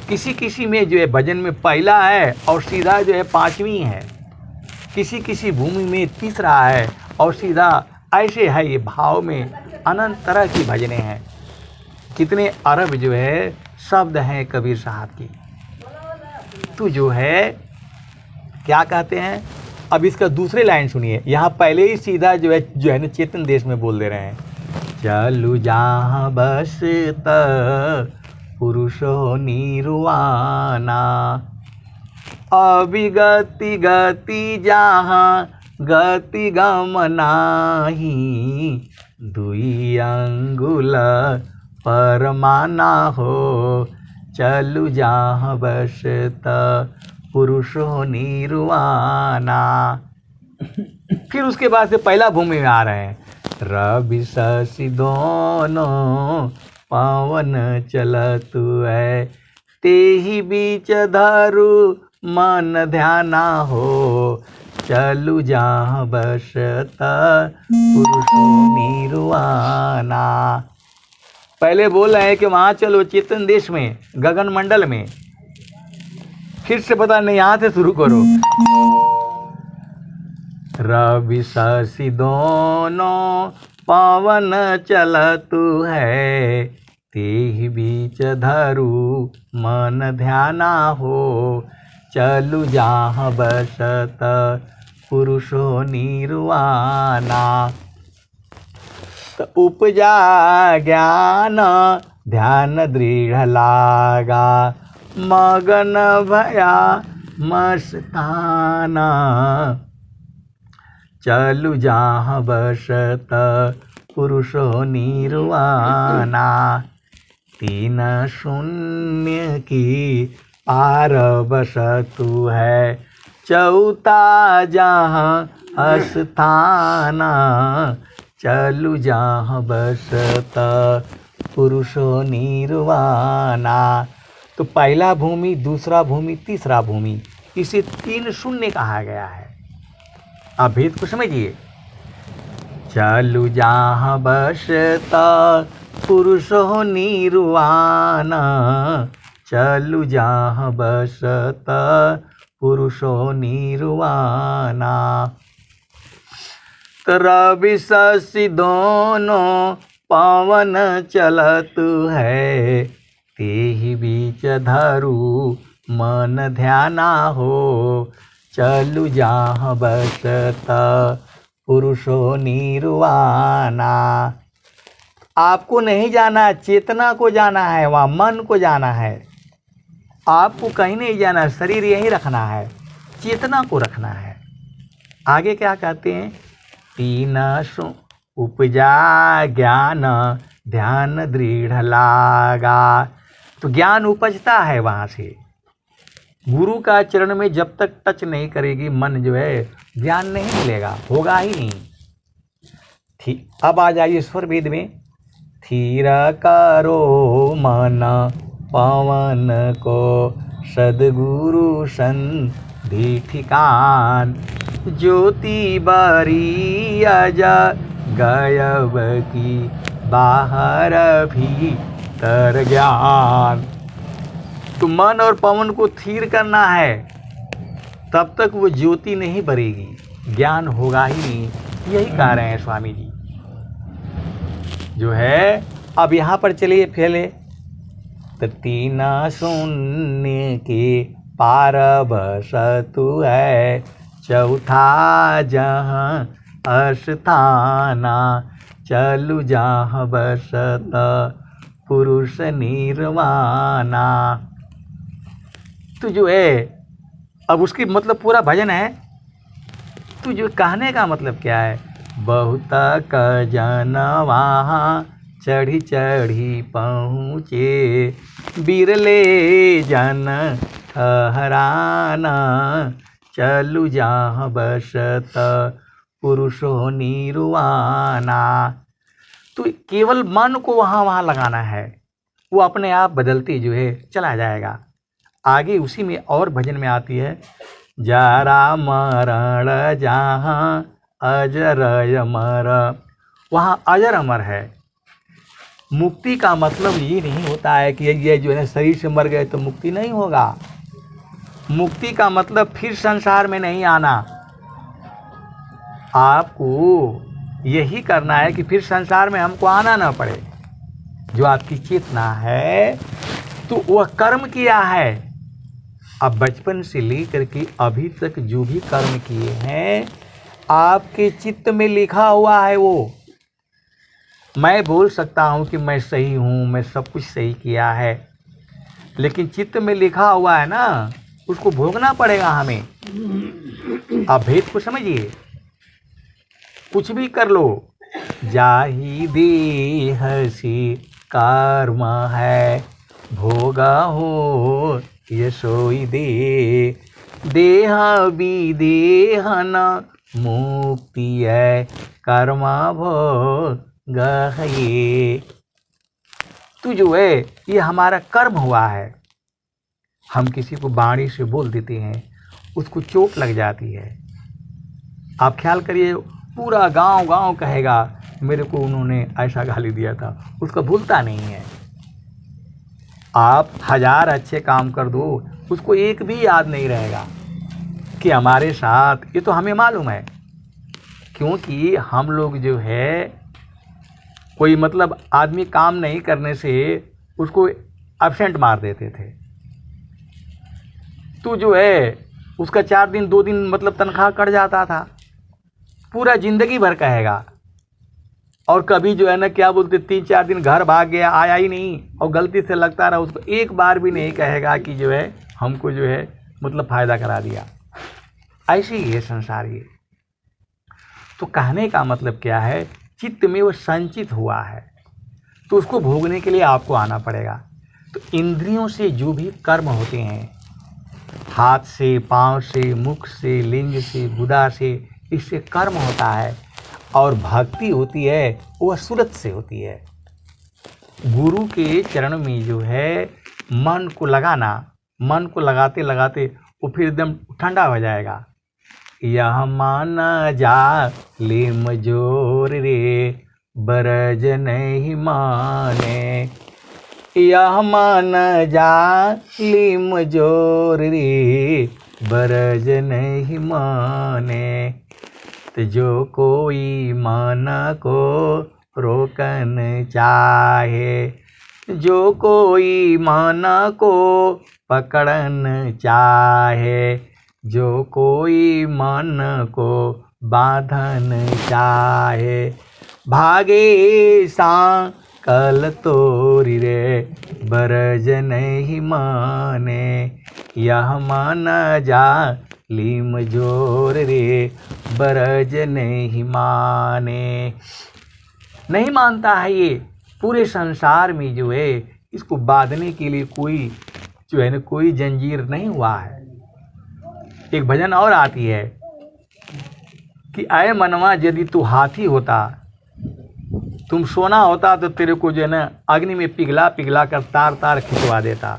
किसी किसी में जो है भजन में पहला है और सीधा जो है पांचवी है, किसी किसी भूमि में तीसरा है और सीधा ऐसे है। ये भाव में अनंत तरह की भजनें हैं, कितने अरब जो है शब्द हैं कबीर साहब की। तो जो है क्या कहते हैं, अब इसका दूसरे लाइन सुनिए। यहाँ पहले ही सीधा जो है ना चेतन देश में बोल दे रहे हैं, चलू जहाँ बस पुरुषो निर्वाणा, अविगति गति जहाँ गति गम नाही, दुई अंगुल परमाना हो, चलू जहाँ बस पुरुषो निर्वाणा। फिर उसके बाद से पहला भूमि में आ रहे हैं, रवि शशि दोनों पवन चलतु है, ते ही बीच धरु मन ध्याना हो, चलू जहाँ बसता पुरुषो निर्वाणा। पहले बोल रहे हैं कि वहाँ चलो चेतन देश में, गगन मंडल में। फिर से पता नहीं, यहाँ से शुरू करो। रवि शशि दोनों पवन चलतु है, ते बीच धरु मन ध्याना हो, चलू जहाँ बसत पुरुषो निर्वाणा। तो उपजा ज्ञान ध्यान दृढ़ लागा, मगन भया मस्ताना, चलू जहाँ बसत पुरुषो निर्वाणा। तीन शून्य की पार बसतु है, चौथा जहाँ अस्थाना, चलू जहाँ बसत पुरुषो निर्वाणा। तो पहला भूमि, दूसरा भूमि, तीसरा भूमि, इसे तीन शून्य कहा गया है। अब भेद को समझिए। चलू जहाँ बसता पुरुषो निर्वाणा, चलू जहाँ बसता पुरुषो निर्वाणा। तो रवि शशि दोनों पवन चलतु है, ते ही बीच धरु मन ध्याना हो, चलू जहाँ बसत पुरुषो निर्वाणा। आपको नहीं जाना, चेतना को जाना है, वहाँ मन को जाना है। आपको कहीं नहीं जाना, शरीर यहीं रखना है, चेतना को रखना है। आगे क्या कहते हैं, तीन उपजा ज्ञान ध्यान दृढ़ लागा। तो ज्ञान उपजता है वहाँ से। गुरु का चरण में जब तक टच नहीं करेगी मन जो है, ज्ञान नहीं मिलेगा, होगा ही नहीं। ठीक, अब आ जाइए स्वर वेद में। थीर करो मन पवन को, सदगुरु संधि ठिकान, ज्योति बरी अज गयब की, बाहर भीतर ज्ञान। तो मन और पवन को थीर करना है, तब तक वो ज्योति नहीं बरेगी, ज्ञान होगा ही नहीं। यही कह रहे हैं स्वामी जी जो है। अब यहाँ पर चलिए पहले, तो तीन शून्य के पार बसतु है, चौथा जहाँ अस्थाना, चलू जहाँ बसत पुरुष निर्वाणा। तो जो है अब उसकी मतलब पूरा भजन है। तो जो कहने का मतलब क्या है, बहुत क जन वहाँ चढ़ी चढ़ी पहुँचे, बिरले जन ठहराना, चलू जहाँ बसत पुरुषो निर्वाणा। तो केवल मन को वहाँ लगाना है, वो अपने आप बदलती जो है चला जाएगा। आगे उसी में और भजन में आती है, जरा मरण जहाँ अजर अमर, वहाँ अजर अमर है। मुक्ति का मतलब ये नहीं होता है कि ये जो है शरीर से मर गए तो मुक्ति नहीं होगा। मुक्ति का मतलब फिर संसार में नहीं आना, आपको यही करना है कि फिर संसार में हमको आना ना पड़े। जो आपकी चेतना है तो वह कर्म किया है। अब बचपन से लेकर के अभी तक जो भी कर्म किए हैं आपके चित्त में लिखा हुआ है। वो मैं बोल सकता हूँ कि मैं सही हूँ, मैं सब कुछ सही किया है, लेकिन चित्त में लिखा हुआ है ना, उसको भोगना पड़ेगा हमें। आप भेद को समझिए। कुछ भी कर लो, जाहि देह से कर्म है, भोगा हो ये सोई दे, देह विदेह न मुक्ति है, कर्मा भोग है। तू जो है ये हमारा कर्म हुआ है। हम किसी को वाणी से बोल देते हैं, उसको चोट लग जाती है। आप ख्याल करिए, पूरा गांव कहेगा मेरे को उन्होंने ऐसा गाली दिया था, उसका भूलता नहीं है। आप 1000 अच्छे काम कर दो, उसको एक भी याद नहीं रहेगा कि हमारे साथ, ये तो हमें मालूम है, क्योंकि हम लोग जो है कोई मतलब आदमी काम नहीं करने से उसको एब्सेंट मार देते थे। तो जो है उसका 4 दिन 2 दिन मतलब तनख्वाह कट जाता था, पूरा जिंदगी भर कहेगा। और कभी जो है ना क्या बोलते 3-4 दिन घर भाग गया, आया ही नहीं, और गलती से लगता रहा, उसको एक बार भी नहीं कहेगा कि जो है हमको जो है मतलब फ़ायदा करा दिया। ऐसे ही है संसार ये। तो कहने का मतलब क्या है, चित्त में वो संचित हुआ है, तो उसको भोगने के लिए आपको आना पड़ेगा। तो इंद्रियों से जो भी कर्म होते हैं, हाथ से, पाँव से, मुख से, लिंग से, गुदा से, इससे कर्म होता है। और भक्ति होती है वह सूरत से होती है। गुरु के चरण में जो है मन को लगाना, मन को लगाते लगाते वो फिर एकदम ठंडा हो जाएगा। यह मान जा लिम जोर रे, बरज नहीं माने, यह मान जा लिम जोर रे, बरज नहीं माने। तो जो कोई मन को रोकन चाहे, जो कोई मन को पकड़न चाहे, जो कोई मन को बांधन चाहे, भागे सांकल तोरी रे, बरज नहीं माने, यह मान जा लीम जोर रे, बरज नहीं माने। नहीं मानता है ये। पूरे संसार में जो है इसको बांधने के लिए कोई जो है ना कोई जंजीर नहीं हुआ है। एक भजन और आती है कि आए मनवा यदि तू हाथी होता, तुम सोना होता तो तेरे को जो है ना अग्नि में पिघला पिघला कर तार तार खिंचवा देता।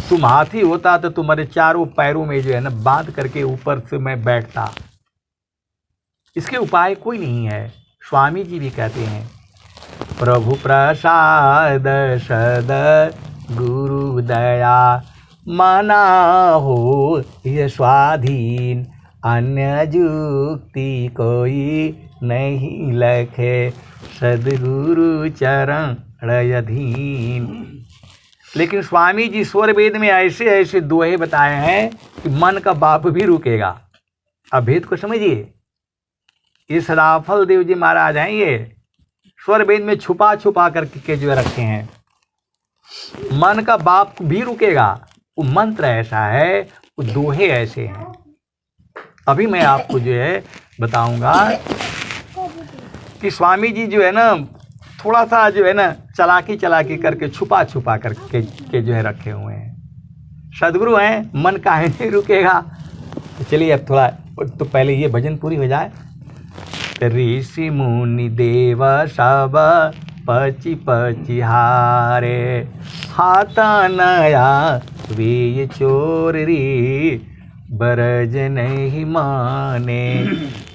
तुम हाथी होता तो तुम्हारे चारों पैरों में जो है ना बांध करके ऊपर से मैं बैठता। इसके उपाय कोई नहीं है। स्वामी जी भी कहते हैं, प्रभु प्रसाद सद गुरु दया, माना हो ये स्वाधीन, अन्य जुक्ति कोई नहीं लखे, सदगुरु चरण अधीन। लेकिन स्वामी जी स्वर वेद में ऐसे ऐसे दोहे बताए हैं कि मन का बाप भी रुकेगा। अब भेद को समझिए। ये सदाफल देव जी महाराज हैं, ये स्वर वेद में छुपा छुपा करके जो रखे हैं। मन का बाप भी रुकेगा। वो मंत्र ऐसा है, वो दोहे ऐसे हैं। अभी मैं आपको जो है बताऊंगा कि स्वामी जी जो है ना थोड़ा सा जो है ना चालाकी करके छुपा छुपा करके जो है रखे हुए हैं। सदगुरु हैं, मन काहे नहीं रुकेगा। तो चलिए अब थोड़ा तो पहले ये भजन पूरी हो जाए। ऋषि मुनि देव सब पची पची हारे, हाथ नया वे चोर रे, बरज नहीं माने,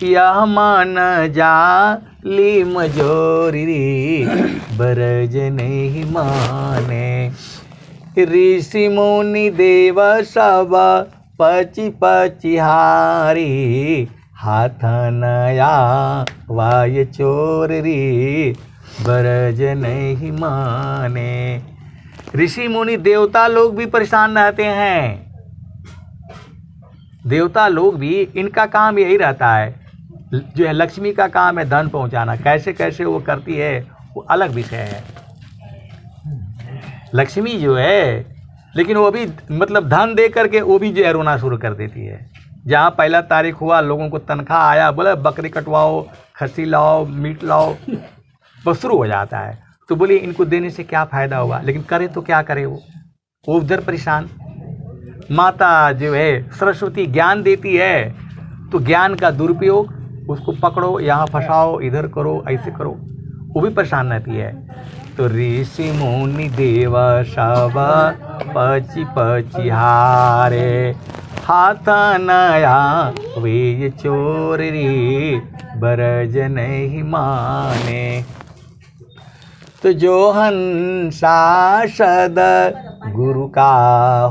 यह मान जा लीम जोरी रे, बरज नहीं माने। ऋषि मुनि देव सब पची पची हारी, हाथ नया वाय चोर रे बरज नहीं माने। ऋषि मुनि देवता लोग भी परेशान रहते हैं। देवता लोग भी, इनका काम यही रहता है, जो है लक्ष्मी का काम है धन पहुंचाना। कैसे कैसे वो करती है वो अलग विषय है। लक्ष्मी जो है, लेकिन वो भी मतलब धन दे करके वो भी जो है रोना शुरू कर देती है। जहाँ पहला तारीख हुआ, लोगों को तनख्वाह आया, बोले बकरी कटवाओ, खस्सी लाओ, मीट लाओ, बस शुरू हो जाता है। तो बोलिए इनको देने से क्या फ़ायदा हुआ, लेकिन करे तो क्या करे वो उधर परेशान। माता जो है सरस्वती ज्ञान देती है, तो ज्ञान का दुरुपयोग, उसको पकड़ो, यहाँ फंसाओ, इधर करो, ऐसे करो, वो भी परेशान रहती है। तो ऋषि मुनि देव सब पची पची हारे, हाथ नया वे चोर रे बरज नहीं माने। तो जो हंसा सद गुरु का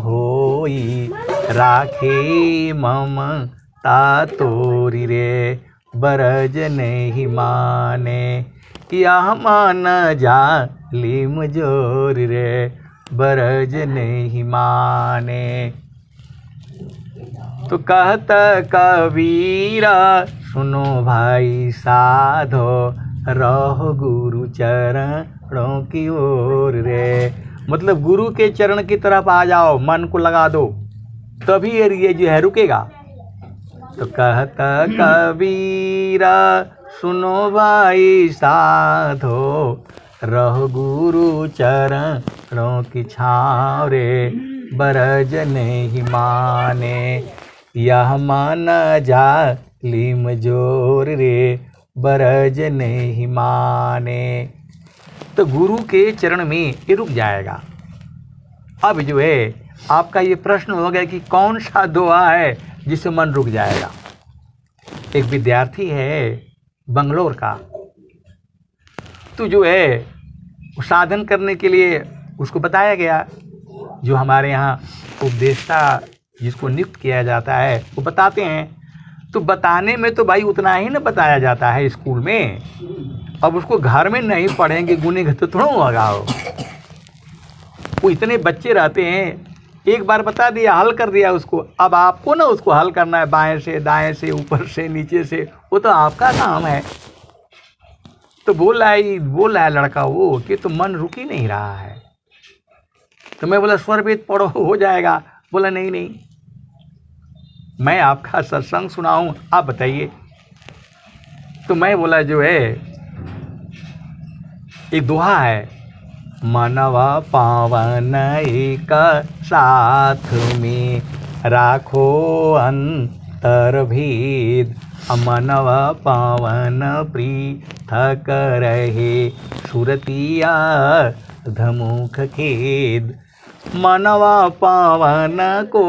होई, राखे ममता तोरी रे बरज नहीं माने। यह मान जालिम जोर रे बरज नहीं माने। तो कहता कबीरा सुनो भाई साधो, रहो गुरु चरणों की ओर रे। मतलब गुरु के चरण की तरफ आ जाओ, मन को लगा दो, तभी ये जो है रुकेगा। तो कहता कबीरा सुनो भाई साधो, रहो गुरु चरणों की छाँव रे बरज नहीं माने। यह मान जालिम जोर रे बरज नहीं माने। तो गुरु के चरण में ये रुक जाएगा। अब जो है आपका ये प्रश्न हो गया कि कौन सा दुआ है जिससे मन रुक जाएगा। एक विद्यार्थी है बंगलोर का, तो जो है साधन करने के लिए उसको बताया गया, जो हमारे यहाँ उपदेष्टा जिसको नियुक्त किया जाता है वो बताते हैं। तो बताने में तो भाई उतना ही ना बताया जाता है स्कूल में, अब उसको घर में नहीं पढ़ेंगे गुनेंगे तो थोड़ा होगा। वो इतने बच्चे रहते हैं, एक बार बता दिया, हल कर दिया उसको, अब आपको ना उसको हल करना है, बाएं से दाएं से, ऊपर से नीचे से, वो तो आपका काम है। तो बोल रहा है लड़का वो कि तो मन रुक ही नहीं रहा है। तो मैं बोला स्वर वेद पढ़ो हो जाएगा। बोला नहीं नहीं, मैं आपका सत्संग सुनाऊं, आप बताइए। तो मैं बोला जो है एक दोहा है, मनवा पावन एक साथ में राखो अंतर भेद, मनवा पावन पृथक रहे सुरतिया धमुख खेद। मनवा पावन को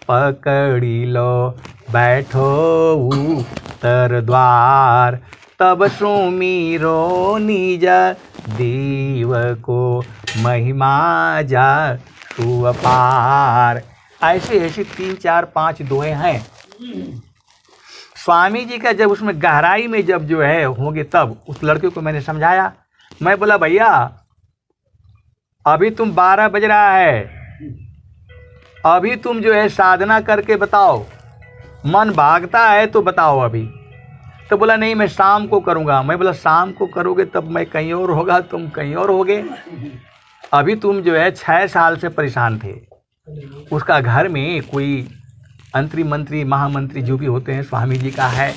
पकड़ी लो, बैठो उत्तर द्वार, तब सुमीरो निज देव को महिमा जा सुअपार। ऐसे ऐसे 3 4 5 दोहे हैं। स्वामी जी का जब उसमें गहराई में जब जो है होंगे, तब उस लड़के को मैंने समझाया। मैं बोला भैया अभी तुम 12 बज रहा है, अभी तुम जो है साधना करके बताओ, मन भागता है तो बताओ अभी। तो बोला नहीं मैं शाम को करूँगा। मैं बोला शाम को करोगे तब मैं कहीं और होगा, तुम कहीं और होगे। अभी तुम जो है 6 साल से परेशान थे। उसका घर में कोई अंतरी मंत्री महामंत्री जो भी होते हैं स्वामी जी का है,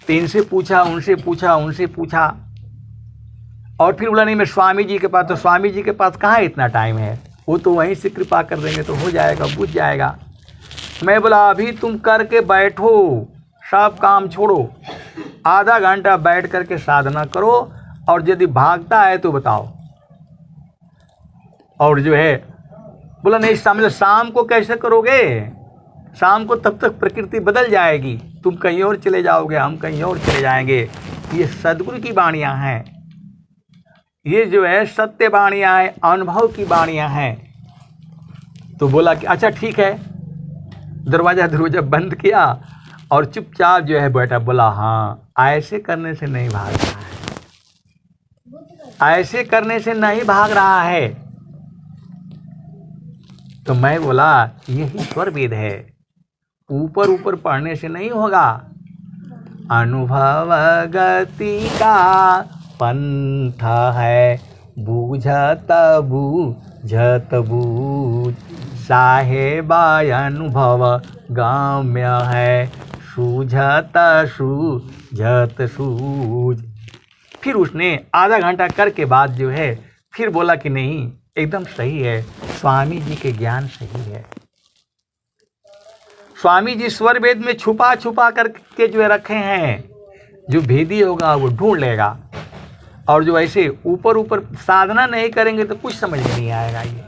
तो इनसे पूछा, उनसे पूछा, उनसे पूछा, और फिर बोला नहीं मैं स्वामी जी के पास। तो स्वामी जी के पास कहाँ इतना टाइम है, वो तो वहीं से कृपा कर देंगे तो हो जाएगा, बुझ जाएगा। मैं बोला अभी तुम करके बैठो, सब काम छोड़ो, आधा घंटा बैठ करके साधना करो, और यदि भागता है तो बताओ। और जो है बोला नहीं समझ, शाम को कैसे करोगे, शाम को तब तक प्रकृति बदल जाएगी, तुम कहीं और चले जाओगे, हम कहीं और चले जाएंगे। ये सद्गुरु की वाणियाँ हैं, ये जो है सत्य वाणियाँ हैं, अनुभव की वाणियाँ हैं। तो बोला कि अच्छा ठीक है। दरवाज़ा बंद किया और चुपचाप जो है बेटा बोला हाँ ऐसे करने से नहीं भाग रहा है, ऐसे करने से नहीं भाग रहा है। तो मैं बोला यही स्वर वेद है, ऊपर ऊपर पढ़ने से नहीं होगा। अनुभव गति का पंथ है, बूझत बूझत बूझ, साहेबा अनुभव गम्य है, सूझत सूझत सूझ। फिर उसने आधा घंटा करके बाद जो है फिर बोला कि नहीं एकदम सही है, स्वामी जी के ज्ञान सही है। स्वामी जी स्वर वेद में छुपा छुपा करके जो है रखे हैं, जो भेदी होगा वो ढूंढ लेगा, और जो ऐसे ऊपर ऊपर साधना नहीं करेंगे तो कुछ समझ में नहीं आएगा। ये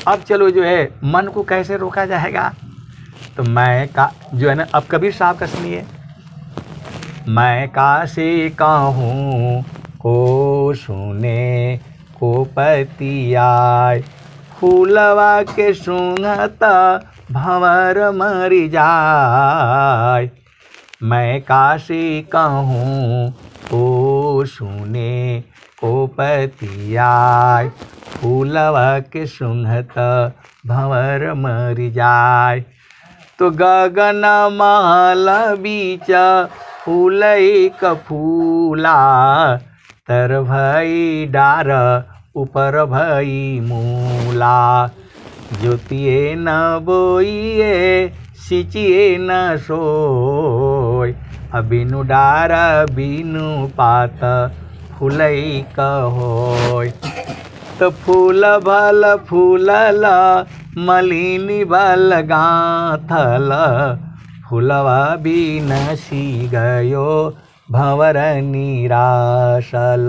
अब चलो जो है मन को कैसे रोका जाएगा, तो मैं का जो है ना, अब कबीर साहब का सुनिए। मैं कासे कहूँ को सुने को पति आय, फूलवा के सूंघत भंवर मरि जाय। मैं कासे कहूँ को सुने को पति आय, फूलवा के सूंघत भंवर मरि जाय। तो गगन महल बीच फूल एक फूला, तर भई डार ऊपर भई मूला। ज्योतिए न बोइए सिंचिए न सोय, बिनु डार बिनु पात फूलई कहोय। तो फूल भल फूलल मलिनी भल गाथल, फूलवा बिनसी गयो भंवर निराशल।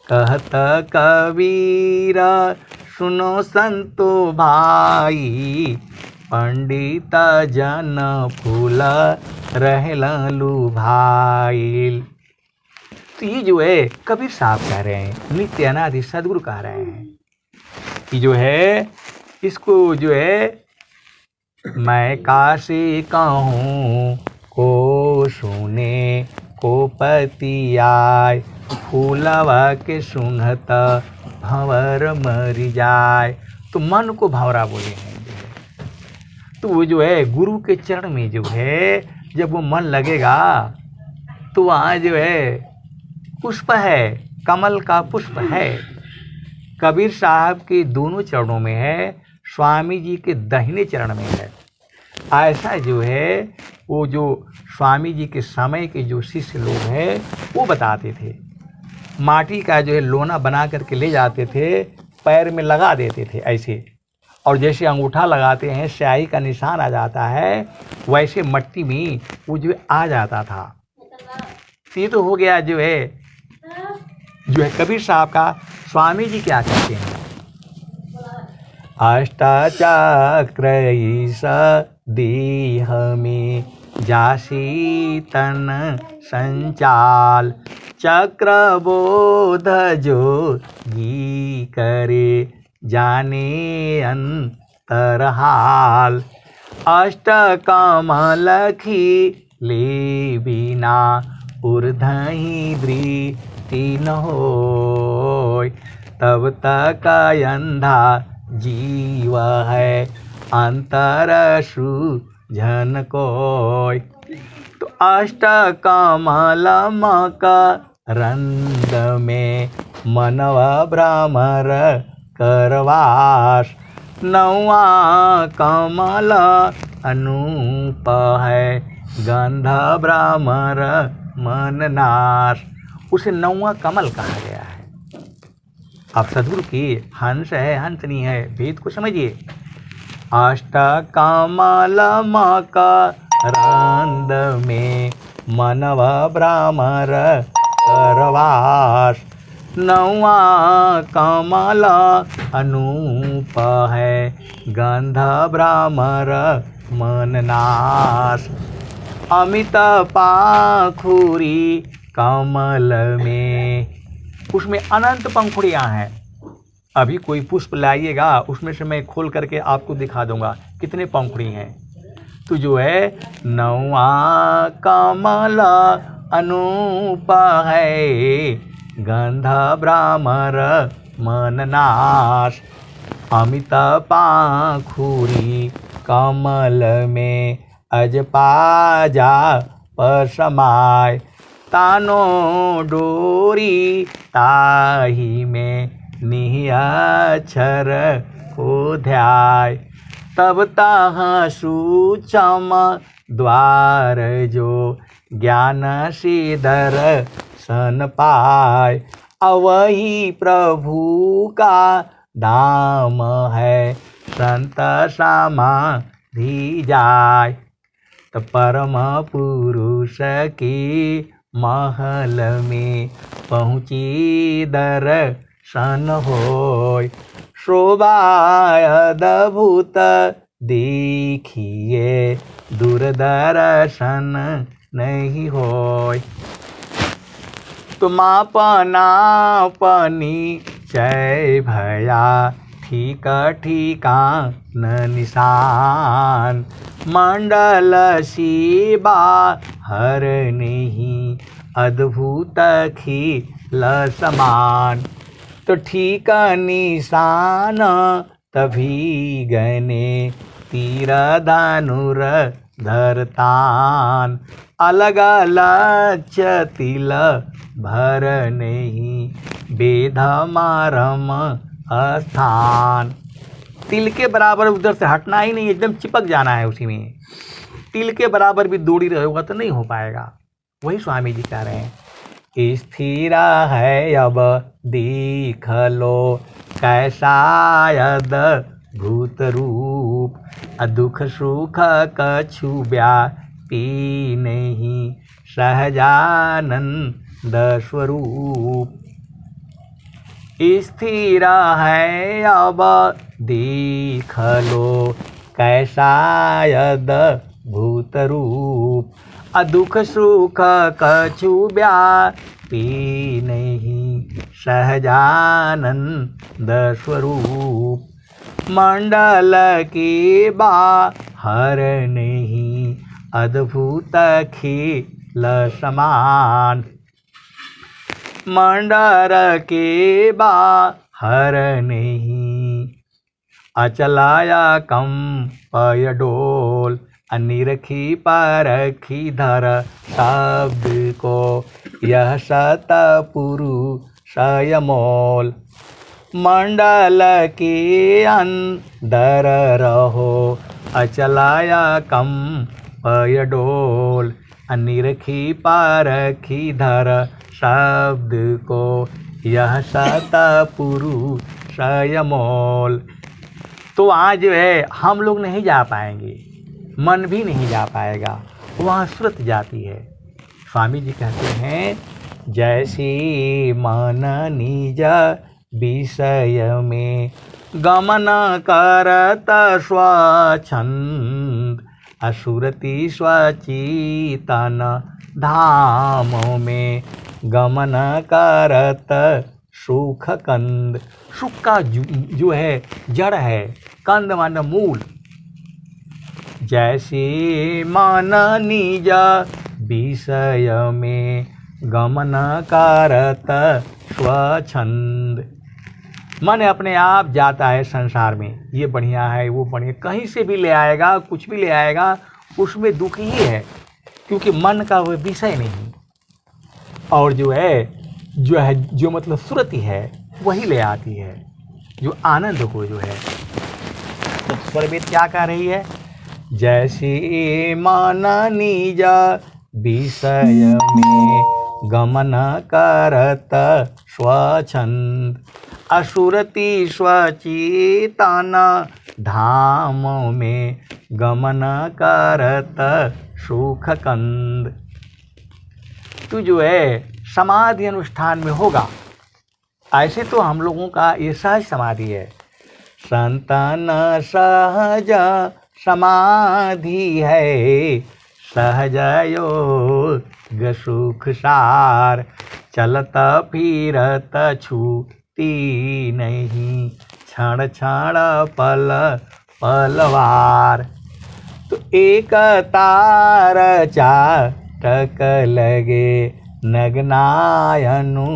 कहत कबीर सुनो संतो भाई, पंडित जन फूल रहलन लुभाइल। तो ये जो है कबीर साहब कह रहे हैं, नित्य अनादि सदगुरु कह रहे हैं कि जो है इसको जो है मैं कासे कहूँ को सुने को पति आय, फूलवा के सूंघत भंवर मरि जाय। तो मन को भंवरा बोले हैं जो है। तो वो जो है गुरु के चरण में जो है जब वो मन लगेगा तो वहाँ जो है पुष्प है, कमल का पुष्प है। कबीर साहब के दोनों चरणों में है, स्वामी जी के दाहिने चरण में है। ऐसा जो है वो जो स्वामी जी के समय के जो शिष्य लोग हैं वो बताते थे, माटी का जो है लोना बना करके ले जाते थे, पैर में लगा देते थे ऐसे, और जैसे अंगूठा लगाते हैं स्याही का निशान आ जाता है, वैसे मट्टी में वो जो आ जाता था। ये तो हो गया जो है कबीर साहब का। स्वामी जी क्या कहते हैं, अष्टाचक्र ईश देह में जासी तन संचाल, चक्र बोध जोगी करे जाने अंतरहाल। अष्ट कमल खिले बिना ऊर्ध्वहि दृष्टि न होय, तब तक अंधा जीव है अंतर सूझन कोय। तो अष्ट कमल मकरंद में मनवा भ्रमर करवास, नौवा कमल अनूप है गंध भ्रमर मन नाश। उसे नौवा कमल कहा गया है। अब सदगुरु की हंस है हंस नहीं है, भेद को समझिए। अष्ट कमल मकरंद में मनवा भ्रमर करवास, नौवा कमल अनूप है गंध भ्रमर मन नाश। अमित पाखुरी कमल में, उसमें अनंत पंखुड़ियाँ हैं। अभी कोई पुष्प लाइएगा उसमें से मैं खोल करके आपको दिखा दूंगा कितने पंखुड़ी हैं। तू जो है नौआ कमल अनूप है, गंध भ्रमर मन नाश। अमित पाखुरी कमल में अजपाजा पर समाय, तानो डोरी ताही में निहिअक्षर को ध्याय। तब तह सूचम द्वार जो ज्ञान श्रीधर सन पाय, अवही प्रभु का धाम है, संत समाधि जाय। तो परम पुरुष की महल में पहुँची दर्शन होय, शोभा अद्भुत देखिए दूरदर्शन नहीं होय। तुम अपना अपनी जय भया ठीक ठिकान निशान, मंडल शिवा हर नहीं अद्भुत खिल समान। तो ठीक निशान तभी गने तीर धनुर धरतान, अलग अलग तिल भर नहीं वेद मारम स्थान। तिल के बराबर उधर से हटना ही नहीं, एकदम चिपक जाना है उसी में। तिल के बराबर भी दूरी रहेगा तो नहीं हो पाएगा। वही स्वामी जी कह रहे हैं, स्थिरा है अब देख लो कैसा अद्भुत रूप, दुख सुख कछु व्यापी नहीं सहजानंद स्वरूप। स्थिर है अब देख लो कैसा अद्भुत रूप, दुख सुख कछु व्यापी नहीं सहजानंद स्वरूप। मंडल के बाहर नहीं अद्भुत खिल समान, मंडल के बाहर नहीं अचलाया कंपय डोल, निरखी परखी धर शब्द को यह सत पुरुष मोल। मंडल के अंदर रहो अचलाया कंपय डोल, निरखी परखी धर शब्द को यह सत पुरुष मोल। तो आज जो है हम लोग नहीं जा पाएंगे, मन भी नहीं जा पाएगा, वहाँ सुरत जाती है। स्वामी जी कहते हैं, जैसे मन निज विषय में गमन करत स्वच्छंद, असुरति स्वचेतन धाम में गमन करत सुख कंद। सुख का जो है जड़ है, कंद मान मूल। जैसे मन निज विषय में गमन करत स्वच्छंद, मन अपने आप जाता है संसार में, ये बढ़िया है वो बढ़िया, कहीं से भी ले आएगा, कुछ भी ले आएगा, उसमें दुख ही है, क्योंकि मन का वो विषय नहीं। और जो मतलब सुरति है वही ले आती है, जो आनंद को जो है। तो स्वरवेद क्या कह रही है, जैसे मन निज विषय में गमन करत स्वच्छंद, असुरति स्वचेतन धाम में गमन करत सुख कंद। तू जो है समाधि अनुष्ठान में होगा, ऐसे तो हम लोगों का ये सहज समाधि है। संतन सहज समाधि है, सहज योग सुख सार, चलत फिरत छूटी नहीं, क्षण क्षण पल पलवार। तो एक तार चाटक लगे नग्नायनु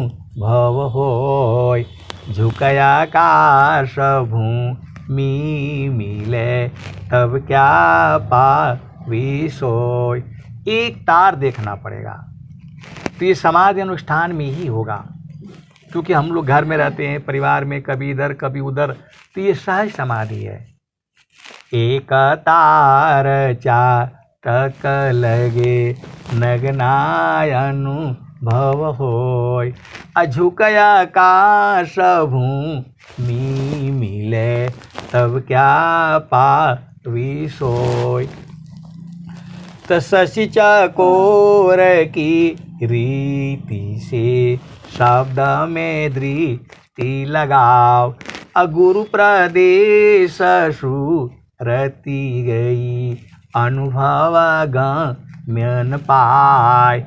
भव होय। झुकया आकाश भूमि मिले तब क्या पावी सोय। एक तार देखना पड़ेगा। तो ये समाधि अनुष्ठान में ही होगा, क्योंकि हम लोग घर में रहते हैं, परिवार में कभी इधर कभी उधर, तो ये सहज समाधि है। एक तार चाटक लगे नग्नायनु भव होय। अझुकया आकाश भूमि मिले तब क्या पावी सोय। तो शशि चकोर की रीति से शब्द में दृष्टि लगाव। अगुरु प्रदेश सुरति गई अनुभव गम्यन पाय।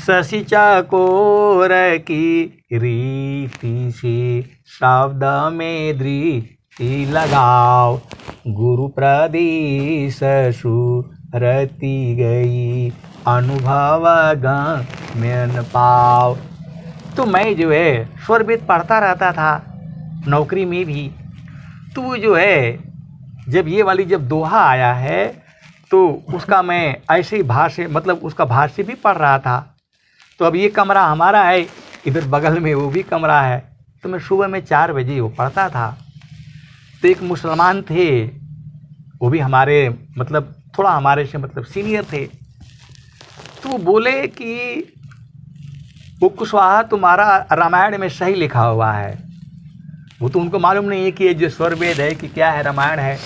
शशि चकोर की रीति से शब्द में दृष्टि लगाव। गुरु प्रदेश सुरति गई अनुभव गम्यन पाव। तो मैं जो है स्वर वेद पढ़ता रहता था नौकरी में भी। तो जो है जब ये वाली जब दोहा आया है तो उसका मैं ऐसे ही भाष्य मतलब उसका भाष्य भी पढ़ रहा था। तो अब ये कमरा हमारा है, इधर बगल में वो भी कमरा है। तो मैं सुबह में 4 बजे वो पढ़ता था। तो एक मुसलमान थे, वो भी हमारे मतलब थोड़ा हमारे से मतलब सीनियर थे। तो वो बोले कि वो कुशवाहा तुम्हारा रामायण में सही लिखा हुआ है। वो तो उनको मालूम नहीं है कि ये जो स्वर वेद है कि क्या है, रामायण है।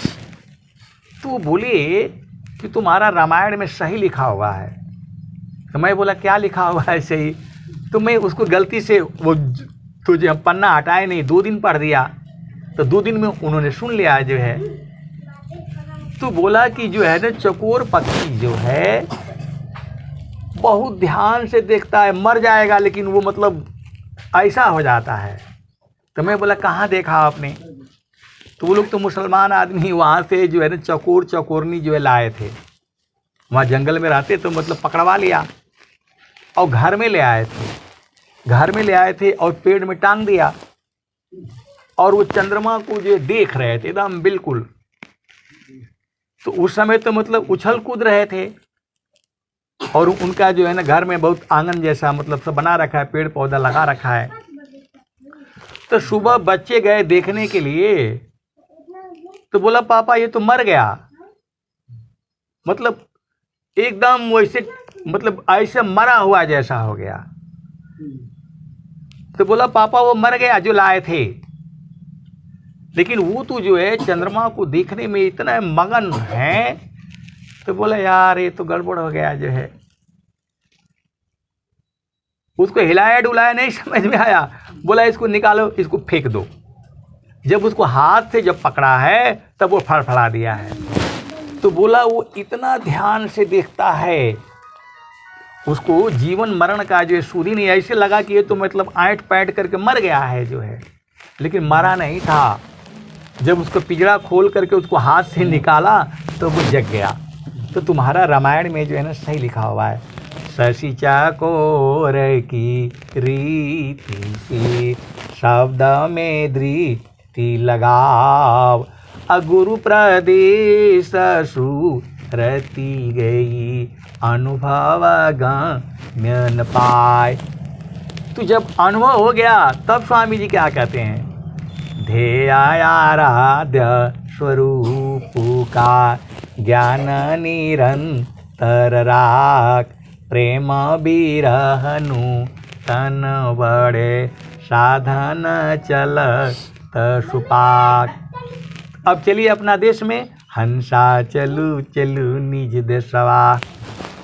तो वो बोले कि तुम्हारा रामायण में सही लिखा हुआ है। तो मैं बोला क्या लिखा हुआ है सही? तो मैं उसको गलती से वो तो जो पन्ना हटाए नहीं, 2 दिन पढ़ दिया। तो 2 दिन में उन्होंने सुन लिया जो है। तो बोला कि जो है ना चकोर पक्षी जो है बहुत ध्यान से देखता है, मर जाएगा लेकिन वो मतलब ऐसा हो जाता है। तो मैं बोला कहाँ देखा आपने? तो वो लोग तो मुसलमान आदमी वहाँ से जो है ना चकोर चकोरनी जो है लाए थे, वहाँ जंगल में रहते तो मतलब पकड़वा लिया और घर में ले आए थे और पेड़ में टांग दिया। और वो चंद्रमा को जो देख रहे थे एकदम बिल्कुल। तो उस समय तो मतलब उछल कूद रहे थे। और उनका जो है ना घर में बहुत आंगन जैसा मतलब सब बना रखा है, पेड़ पौधा लगा रखा है। तो सुबह बच्चे गए देखने के लिए, तो बोला पापा ये तो मर गया, मतलब एकदम वैसे मतलब ऐसे मरा हुआ जैसा हो गया। तो बोला पापा वो मर गया जो लाए थे, लेकिन वो तो जो है चंद्रमा को देखने में इतना मगन है। तो बोला यार ये तो गड़बड़ हो गया जो है। उसको हिलाया डुलाया नहीं समझ में आया। बोला इसको निकालो, इसको फेंक दो। जब उसको हाथ से जब पकड़ा है तब वो फड़फड़ा दिया है। तो बोला वो इतना ध्यान से देखता है, उसको जीवन मरण का जो है सूदी नहीं, ऐसे लगा कि ये तो मतलब आंट पैंट करके मर गया है जो है, लेकिन मरा नहीं था। जब उसको पिंजरा खोल करके उसको हाथ से निकाला तो वो जग गया। तो तुम्हारा रामायण में जो है ना सही लिखा हुआ है, शशि चकोर की रीति से शब्द में दृष्टि लगाव। अगुरु प्रदेश सुरति गई अनुभव गम्यन पाय। तो जब अनुभव हो गया तब स्वामी जी क्या कहते हैं, ध्येयाराध्य स्वरूप का ज्ञान निरंतर राख। प्रेम बिरहनु तन बड़े साधन चलत सुपाक। अब चलिए अपना देश में, हंसा चलू चलू निज देशवा।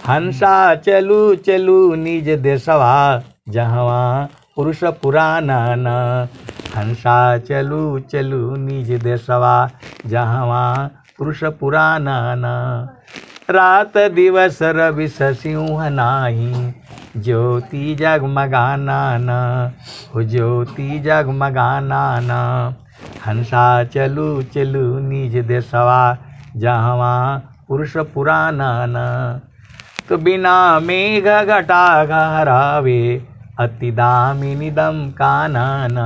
हंसा चलू चलू निज देशवा, जहाँ पुरुष पुराना न। हंसा चलू चलू निज देशवा, जहाँ पुरुष पुराना न। रात दिवस रवि सिंह नाही, ज्योति जगमगाना न। हो ज्योति जगमगाना न। हंसा चलू चलू निज देशवा, जहाँ पुरुष पुराणन। तो बिना मेघ घटा घरावे अति दामिनीदम कानन,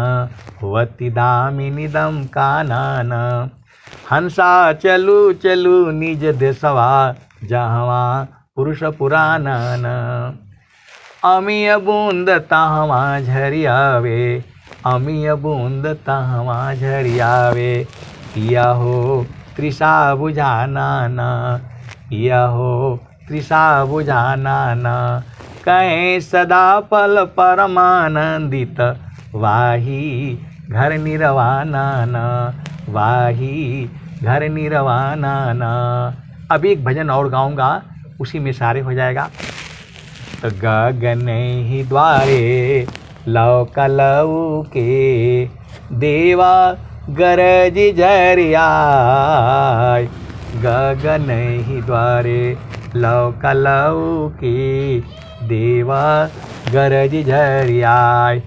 अति दामिनीदम कानन। हंसा चलू चलू निज देशवा जहाँ पुरुष पुराणन। अमीय बूंद तहवा झरियावे, अमीय बूंद तहवा झरियावे। पिया हो तृषा बुझाना न, पिया हो तृषा बुझाना न। कहें सदा पल परमानंदित, वाही घर निर्वाणा न, वाही घर निर्वाणा न। अब एक भजन और गाऊंगा, उसी में सारे हो जाएगा। गगन ही द्वारे लौकलऊ के, देवा गरज झरियाय। गगन ही द्वारे लौकलऊ के, देवा गरज झरियाय।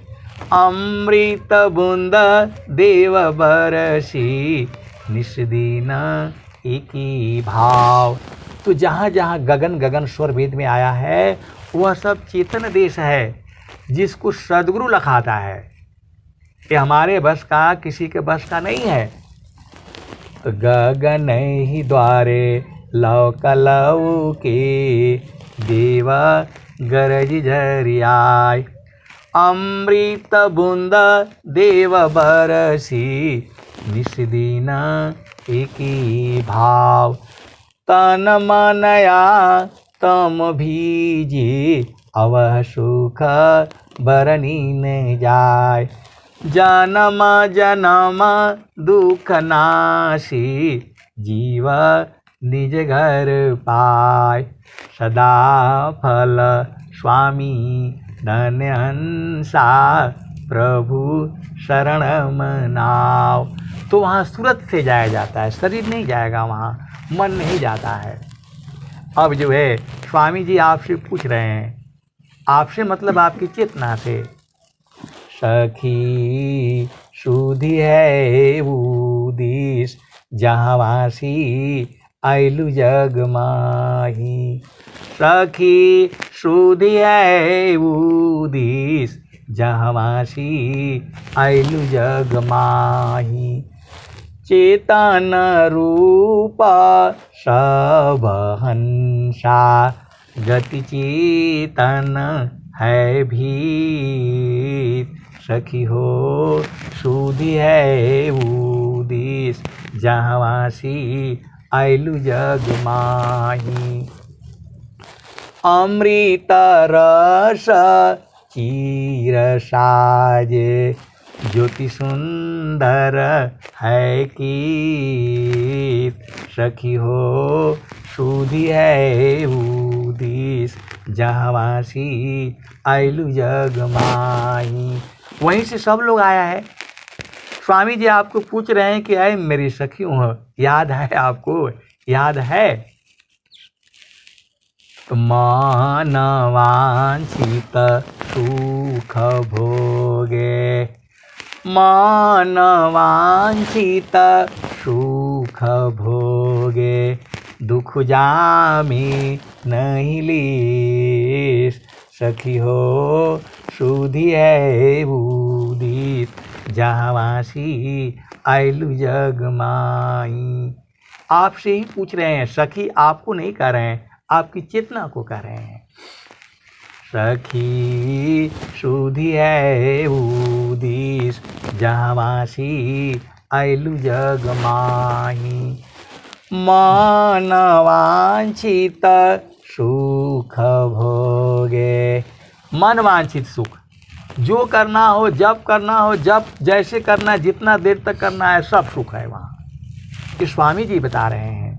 अमृत बूंद देव बरसी, निस्दिन एकी भाव। तो जहाँ जहाँ गगन गगन स्वर वेद में आया है, वह सब चेतन देश है, जिसको सद्गुरु लखाता है। ये हमारे बस का, किसी के बस का नहीं है। तो गगन ही द्वारे लौकलऊ के, देवा गरज झरियाय। अमृत बूंद देव बरसी, निस्दिन एकी भाव। तन मनया तम भीजे, अवह सुख बरनी न जाय। जन्म जन्म दुख नाशी, जीव निज घर पाय। सदा फल स्वामी धन्य हंसा, प्रभु शरण मनाव। तो वहाँ सूरत से जाया जाता है, शरीर नहीं जाएगा, वहाँ मन नहीं जाता है। अब जो है स्वामी जी आपसे पूछ रहे हैं, आपसे मतलब आपकी चेतना से। सखी सुधी है उदिस, जहाँ वासी आइलु जग माही। सखी सुधी है उदिस, जहाँ वासी आइलु जग माही। चेतन रूपा सब हंसा, गति चेतन है भी। सखी हो सुधी है उदिस, जहाँ वासी आइलु जग माही। अमृत रस चीर साजे, ज्योति सुंदर है की। सखी हो सुधी है उदिस, जहाँ वासी आइलु जग माही। वहीं से सब लोग आया है। स्वामी जी आपको पूछ रहे हैं कि अरे मेरी सखी हो, याद है आपको, याद है? मन वांछित सुख भोगे, मन वांछित सुख भोगे। दुख जामी नहीं लीस, सखी हो सुधी है उदिस, जहाँ वासी आइलु जग माई। आपसे ही पूछ रहे हैं, सखी आपको नहीं कह रहे हैं, आपकी चेतना को कह रहे हैं। सखी सुधी है उदिस, जहाँ वासी आइलु जग माही। मन वांछित सुख भोगे, मन वांछित सुख, जो करना हो, जब करना हो, जब जैसे करना है, जितना देर तक करना है, सब सुख है वहाँ। ये स्वामी जी बता रहे हैं।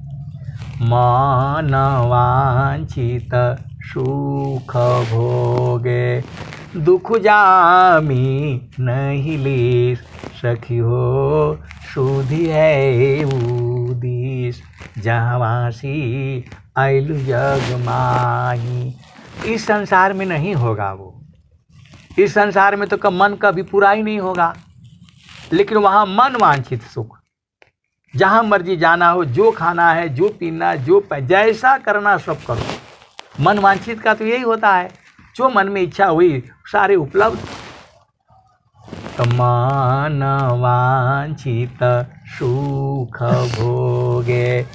मन वांछित सुख भोगे, दुख जामी नहीं लीस, सखी हो सुधी है उदिस, जहाँ वासी आइलु जग माही। इस संसार में नहीं होगा वो, इस संसार में तो मन कभी पूरा ही नहीं होगा, लेकिन वहाँ मन वांछित सुख, जहाँ मर्जी जाना हो, जो खाना है, जो पीना, जैसा करना सब करो। मन वांछित का तो यही होता है, जो मन में इच्छा हुई सारे उपलब्ध। तो मन वांछित सुख भोगे,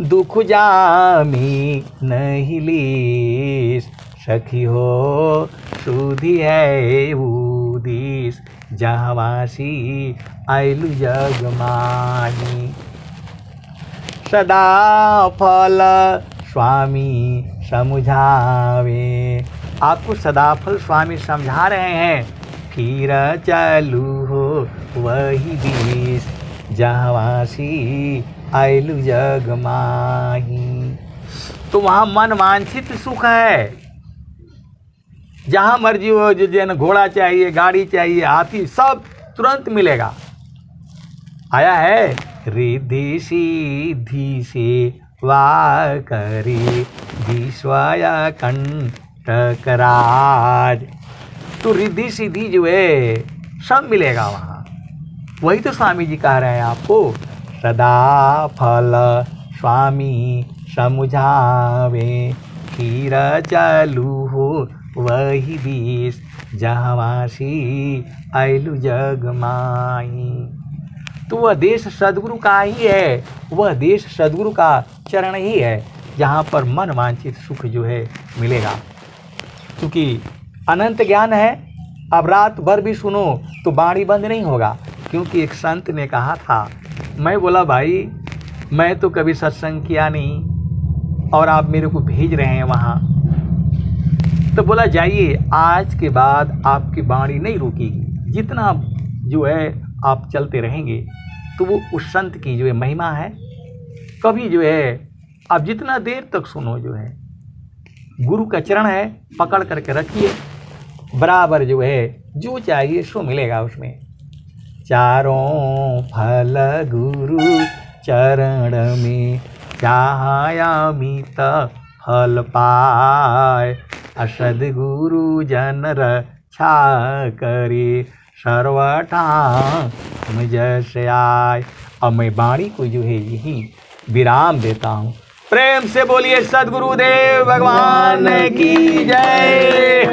दुख जामी नहीं लीस। सखी हो सुधी है उदिस, जहवासी आइलु जग माही। सदा फल स्वामी समझावे, आपको सदाफल स्वामी समझा रहे हैं। फिर चलू हो वही देश, जहवासी आइलु जग माही। तो वहाँ मन वांछित सुख है, जहाँ मर्जी हो, जो जन घोड़ा चाहिए, गाड़ी चाहिए, हाथी, सब तुरंत मिलेगा। आया है रिद्धि सिद्धि से वाकरी, विश्वय कंटकराज। तो रिद्धि सिद्धि जो है सब मिलेगा वहाँ। वही तो स्वामी जी कह रहे हैं आपको, सदा फल स्वामी समझावे। फिर चलू हो वही देश, जहवासी आइलु जग माही। तो वह देश सद्गुरु का ही है, वह देश सद्गुरु का चरण ही है, जहाँ पर मन वांछित सुख जो है मिलेगा। क्योंकि अनंत ज्ञान है। अब रात भर भी सुनो तो बाणी बंद नहीं होगा। क्योंकि एक संत ने कहा था, मैं बोला भाई मैं तो कभी सत्संग किया नहीं और आप मेरे को भेज रहे हैं वहाँ, तो बोला जाइए, आज के बाद आपकी बाणी नहीं रुकेगी। जितना जो है आप चलते रहेंगे तो वो उस संत की जो है महिमा है। कभी जो है आप जितना देर तक सुनो, जो है गुरु का चरण है, पकड़ करके रखिए, बराबर जो है जो चाहिए सो मिलेगा उसमें। चारों फल गुरु चरण में, चाहयामित फल पाए। सद्गुरु जन रक्षा करे, सर्वठाम जैसे आए। अब मैं वाणी को जो है यही विराम देता हूँ। प्रेम से बोलिए सद्गुरुदेव भगवान की जय।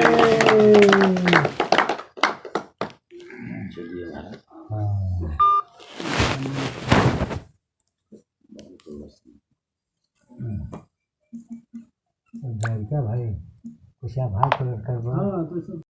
क्या भाई, कुछ भाई को कर